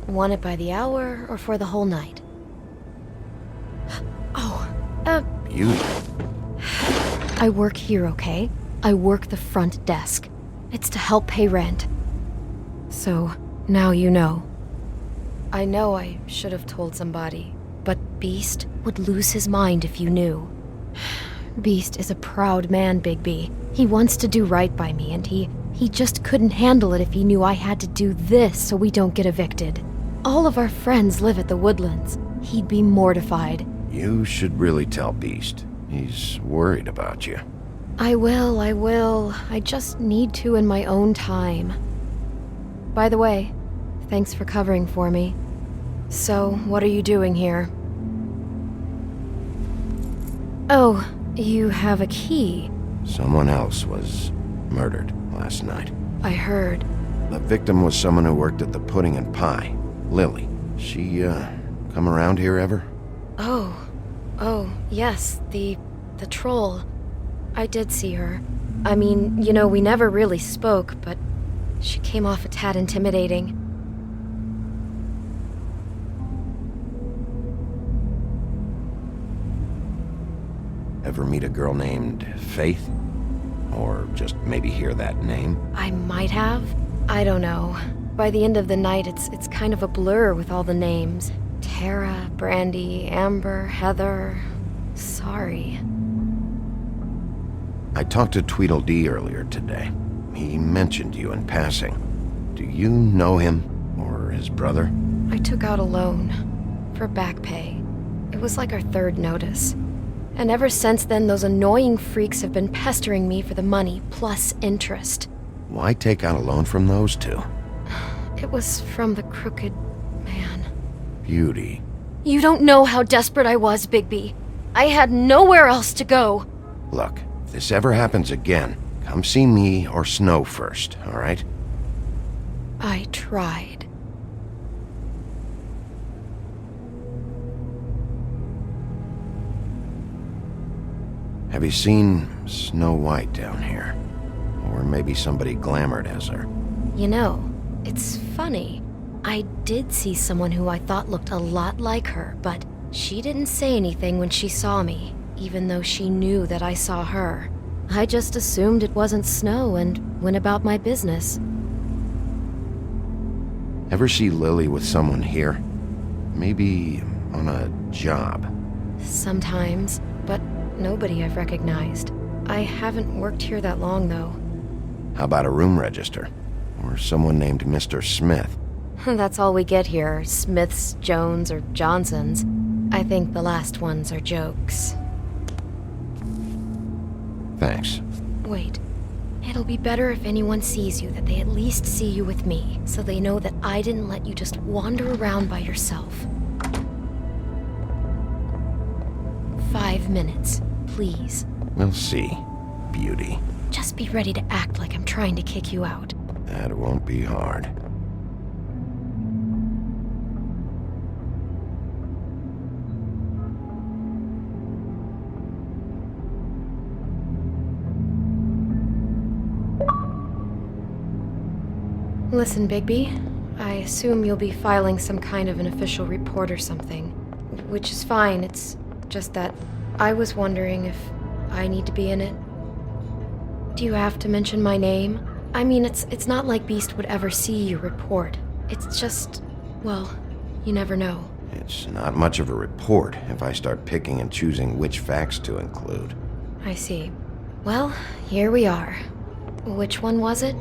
Want it by the hour or for the whole night? Beauty. I work here, okay? I work the front desk. It's to help pay rent. So, now you know. I know I should have told somebody, but Beast would lose his mind if you knew. Beast is a proud man, Bigby. He wants to do right by me, and he just couldn't handle it if he knew I had to do this so we don't get evicted. All of our friends live at the Woodlands. He'd be mortified. You should really tell Beast. He's worried about you. I will. I just need to in my own time. By the way, thanks for covering for me. So, what are you doing here? Oh, you have a key. Someone else was murdered last night. I heard. The victim was someone who worked at the Pudding and Pie. Lily. She, come around here ever? Oh, yes, the troll. I did see her. I mean, you know, we never really spoke, but she came off a tad intimidating. Ever meet a girl named Faith? Or just maybe hear that name? I might have. I don't know. By the end of the night, it's kind of a blur with all the names. Tara, Brandy, Amber, Heather. Sorry. I talked to Tweedledee earlier today. He mentioned you in passing. Do you know him? Or his brother? I took out a loan. For back pay. It was like our third notice. And ever since then, those annoying freaks have been pestering me for the money, plus interest. Why take out a loan from those two? It was from the crooked man. Beauty. You don't know how desperate I was, Bigby. I had nowhere else to go. Look, if this ever happens again, come see me or Snow first, all right? I tried. Have you seen Snow White down here? Or maybe somebody glamored as her? You know, it's funny. I did see someone who I thought looked a lot like her, but she didn't say anything when she saw me, even though she knew that I saw her. I just assumed it wasn't Snow and went about my business. Ever see Lily with someone here? Maybe on a job? Sometimes, but nobody I've recognized. I haven't worked here that long, though. How about a room register? Or someone named Mr. Smith? That's all we get here, Smiths, Jones, or Johnsons. I think the last ones are jokes. Thanks. Wait. It'll be better if anyone sees you that they at least see you with me, so they know that I didn't let you just wander around by yourself. 5 minutes, please. We'll see, Beauty. Just be ready to act like I'm trying to kick you out. That won't be hard. Listen, Bigby, I assume you'll be filing some kind of an official report or something. Which is fine, it's just that I was wondering if I need to be in it. Do you have to mention my name? I mean, it's not like Beast would ever see your report. It's just, well, you never know. It's not much of a report if I start picking and choosing which facts to include. I see. Well, here we are. Which one was it?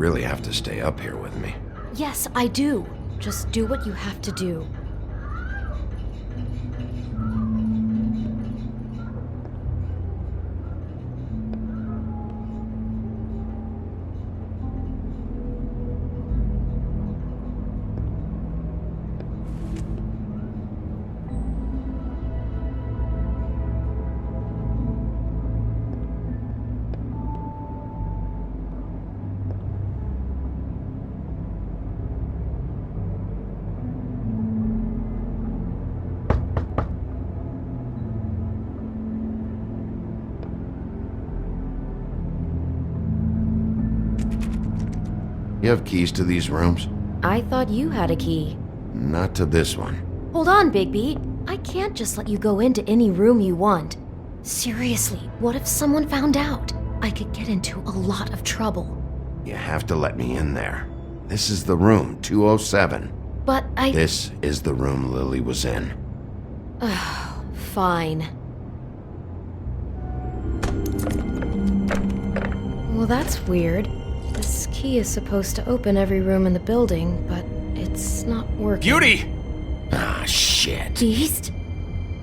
really have to stay up here with me. Yes, I do. Just do what you have to do. You have keys to these rooms? I thought you had a key. Not to this one. Hold on, Bigby. I can't just let you go into any room you want. Seriously, what if someone found out? I could get into a lot of trouble. You have to let me in there. This is the room, 207. But This is the room Lily was in. Fine. Well, that's weird. This key is supposed to open every room in the building, but it's not working. Beauty! Ah, shit. Beast?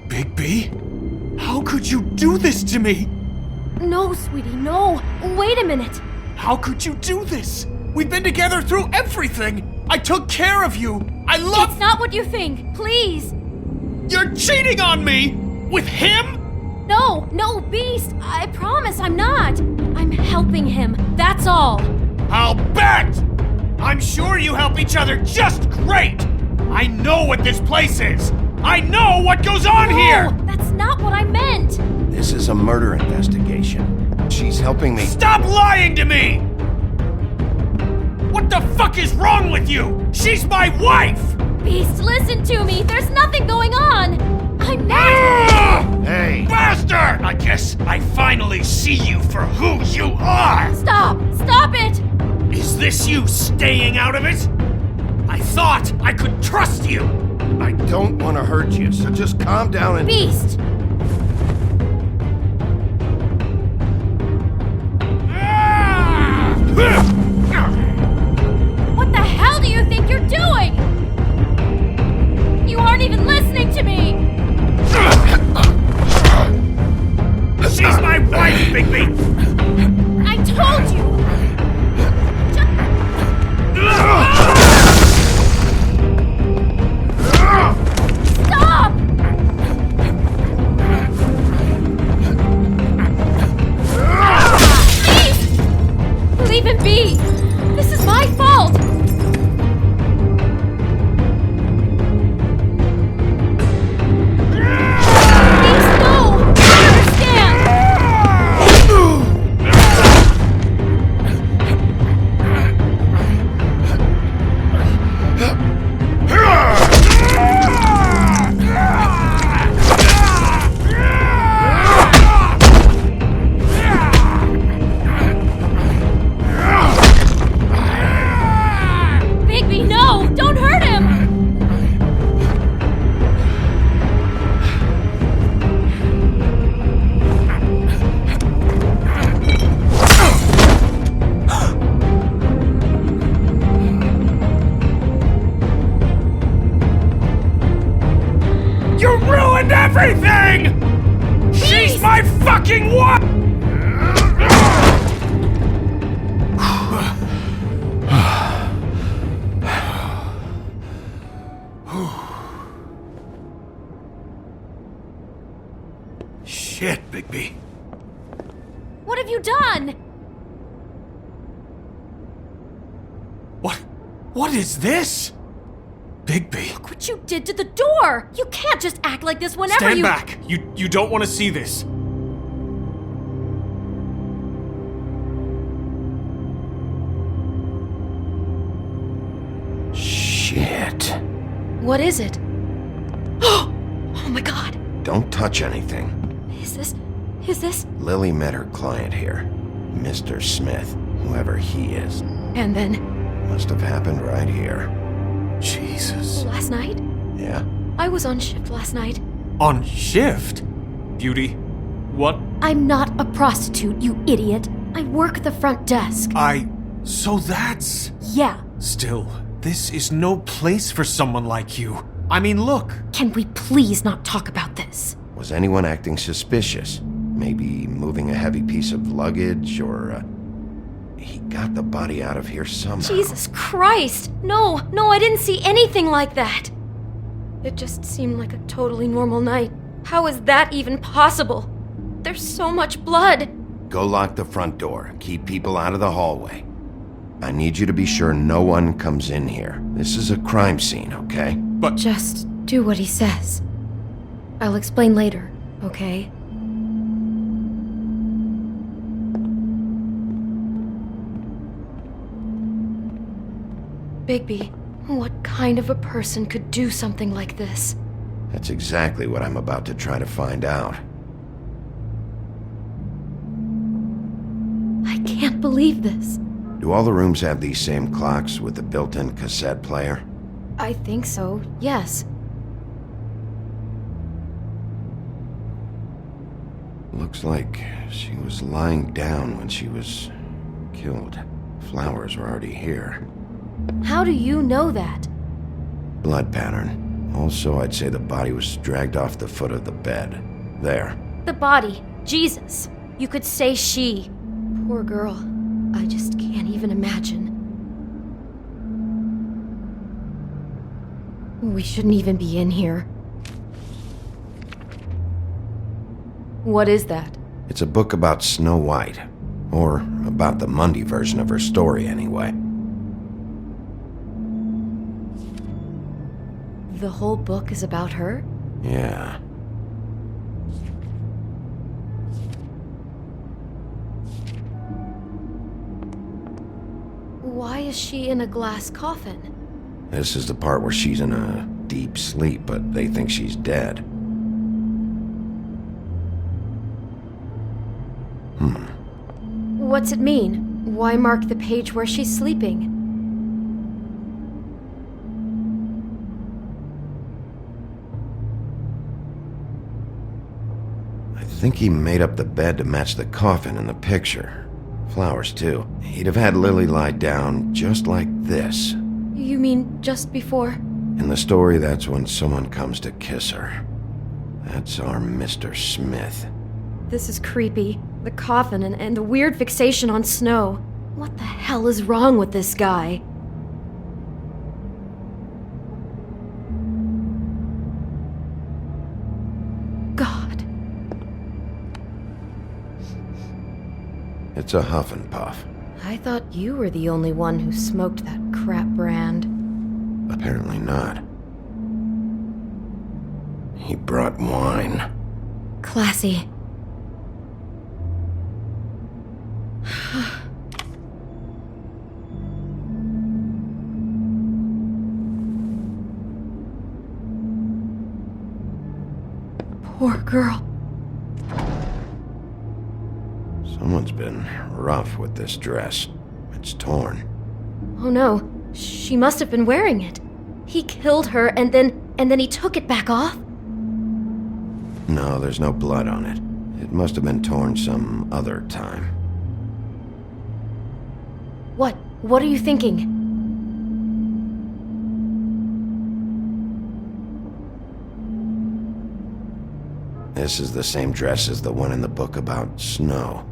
Bigby? How could you do this to me? No, sweetie, no. Wait a minute. How could you do this? We've been together through everything. I took care of you. I love... It's not what you think. Please. You're cheating on me! With him? No, Beast. I promise I'm not. I'm helping him. That's all. I'll bet! I'm sure you help each other just great! I know what this place is! I know what goes on here! That's not what I meant! This is a murder investigation. She's helping me. Stop lying to me! What the fuck is wrong with you? She's my wife! Beast, listen to me! There's nothing going on! I'm not... Hey! Bastard! I guess I finally see you for who you are! Stop! Stop it! Is this you staying out of it? I thought I could trust you! I don't want to hurt you, so just calm down and... Beast! What the hell do you think you're doing? You aren't even listening to me! She's my wife, Bigby! I told you! Stop! Please! Leave him be! This is my fault! Please, no! I understand! Bigby, no! Don't hurt him! You ruined everything! She's my fucking wife! Shit, Bigby. What have you done? What is this? Bigby. Look what you did to the door! You can't just act like this whenever Stand you- back! You don't want to see this. Shit. What is it? Oh my god! Don't touch anything. Is this? Lily met her client here. Mr. Smith, whoever he is. And then? Must have happened right here. Jesus. Last night? Yeah? I was on shift last night. On shift? Beauty, what? I'm not a prostitute, you idiot. I work the front desk. I So that's... Yeah. Still, this is no place for someone like you. I mean, look. Can we please not talk about this? Was anyone acting suspicious? Maybe moving a heavy piece of luggage, or, he got the body out of here somehow. Jesus Christ! No, I didn't see anything like that! It just seemed like a totally normal night. How is that even possible? There's so much blood! Go lock the front door. Keep people out of the hallway. I need you to be sure no one comes in here. This is a crime scene, okay? But... Just do what he says. I'll explain later, okay? Bigby, what kind of a person could do something like this? That's exactly what I'm about to try to find out. I can't believe this. Do all the rooms have these same clocks with the built-in cassette player? I think so, yes. Looks like she was lying down when she was killed. Flowers were already here. How do you know that? Blood pattern. Also, I'd say the body was dragged off the foot of the bed. There. The body. Jesus. You could say she. Poor girl. I just can't even imagine. We shouldn't even be in here. What is that? It's a book about Snow White. Or about the Mundy version of her story, anyway. The whole book is about her? Yeah. Why is she in a glass coffin? This is the part where she's in a deep sleep, but they think she's dead. What's it mean? Why mark the page where she's sleeping? I think he made up the bed to match the coffin in the picture. Flowers, too. He'd have had Lily lie down just like this. You mean just before? In the story, that's when someone comes to kiss her. That's our Mr. Smith. This is creepy. The coffin and the weird fixation on Snow. What the hell is wrong with this guy? God. It's a huff and puff. I thought you were the only one who smoked that crap brand. Apparently not. He brought wine. Classy. Poor girl. Someone's been rough with this dress. It's torn. Oh no, she must have been wearing it. He killed her and then he took it back off? No, there's no blood on it. It must have been torn some other time. What are you thinking? This is the same dress as the one in the book about Snow.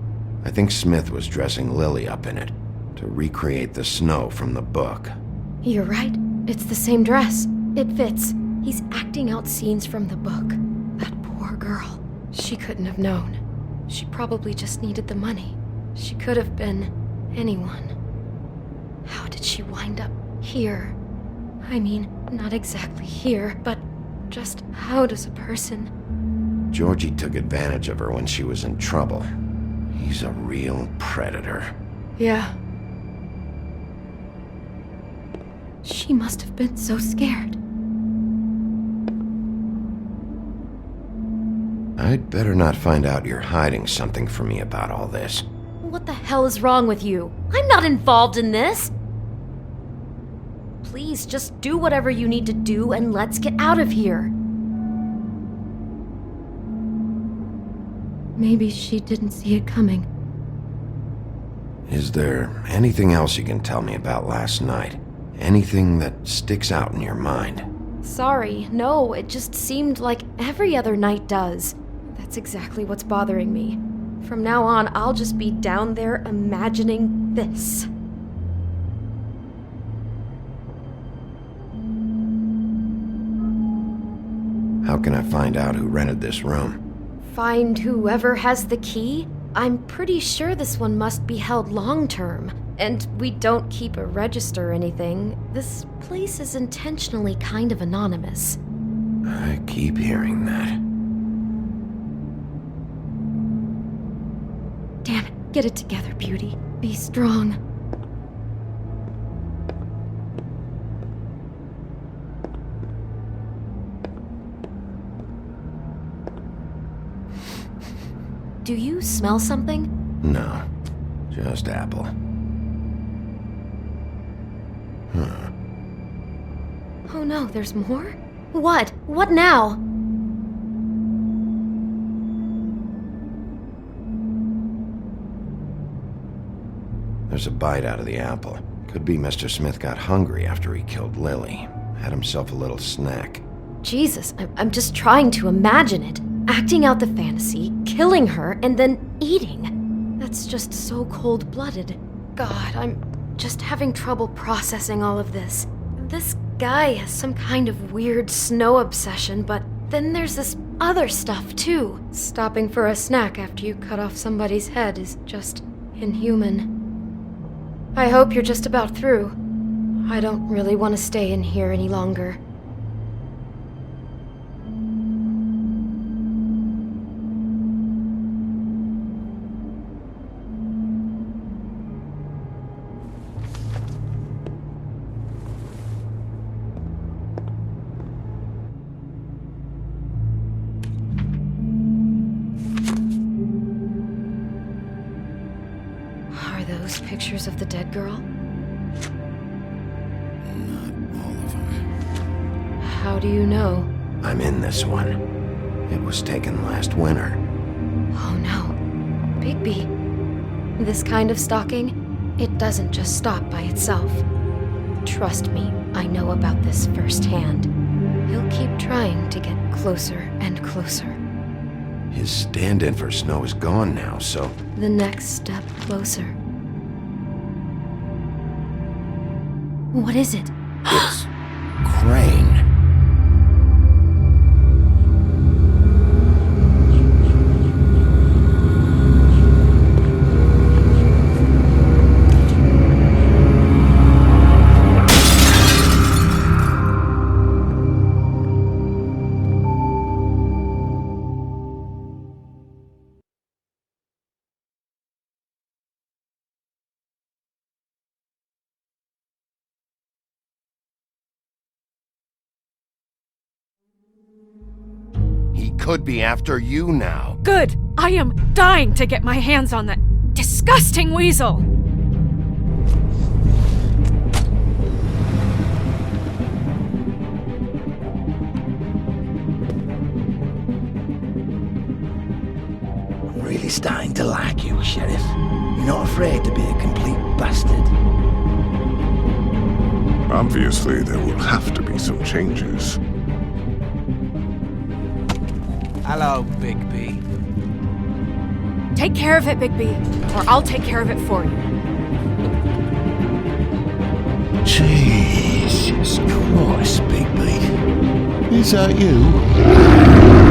I think Smith was dressing Lily up in it to recreate the Snow from the book. You're right. It's the same dress. It fits. He's acting out scenes from the book. That poor girl. She couldn't have known. She probably just needed the money. She could have been anyone. How did she wind up here? I mean, not exactly here, but just how does a person... Georgie took advantage of her when she was in trouble. He's a real predator. Yeah. She must have been so scared. I'd better not find out you're hiding something from me about all this. What the hell is wrong with you? I'm not involved in this! Please, just do whatever you need to do and let's get out of here. Maybe she didn't see it coming. Is there anything else you can tell me about last night? Anything that sticks out in your mind? Sorry, no, it just seemed like every other night does. That's exactly what's bothering me. From now on, I'll just be down there imagining this. How can I find out who rented this room? Find whoever has the key? I'm pretty sure this one must be held long-term. And we don't keep a register or anything. This place is intentionally kind of anonymous. I keep hearing that. Damn it, get it together, Beauty. Be strong. Do you smell something? No, just apple. Huh. Oh no, there's more? What? What now? There's a bite out of the apple. Could be Mr. Smith got hungry after he killed Lily. Had himself a little snack. Jesus, I'm just trying to imagine it. Acting out the fantasy, killing her, and then eating. That's just so cold-blooded. God, I'm just having trouble processing all of this. This guy has some kind of weird snow obsession, but then there's this other stuff too. Stopping for a snack after you cut off somebody's head is just inhuman. I hope you're just about through. I don't really want to stay in here any longer. Pictures of the dead girl? Not all of them. How do you know? I'm in this one. It was taken last winter. Oh no. Bigby. This kind of stalking, it doesn't just stop by itself. Trust me, I know about this firsthand. He'll keep trying to get closer and closer. His stand-in for Snow is gone now, so... The next step closer. What is it? It's Crane. Could be after you now. Good! I am dying to get my hands on that disgusting weasel! I'm really starting to like you, Sheriff. You're not afraid to be a complete bastard. Obviously, there will have to be some changes. Hello, Bigby. Take care of it, Bigby, or I'll take care of it for you. Jesus Christ, Bigby. Is that you?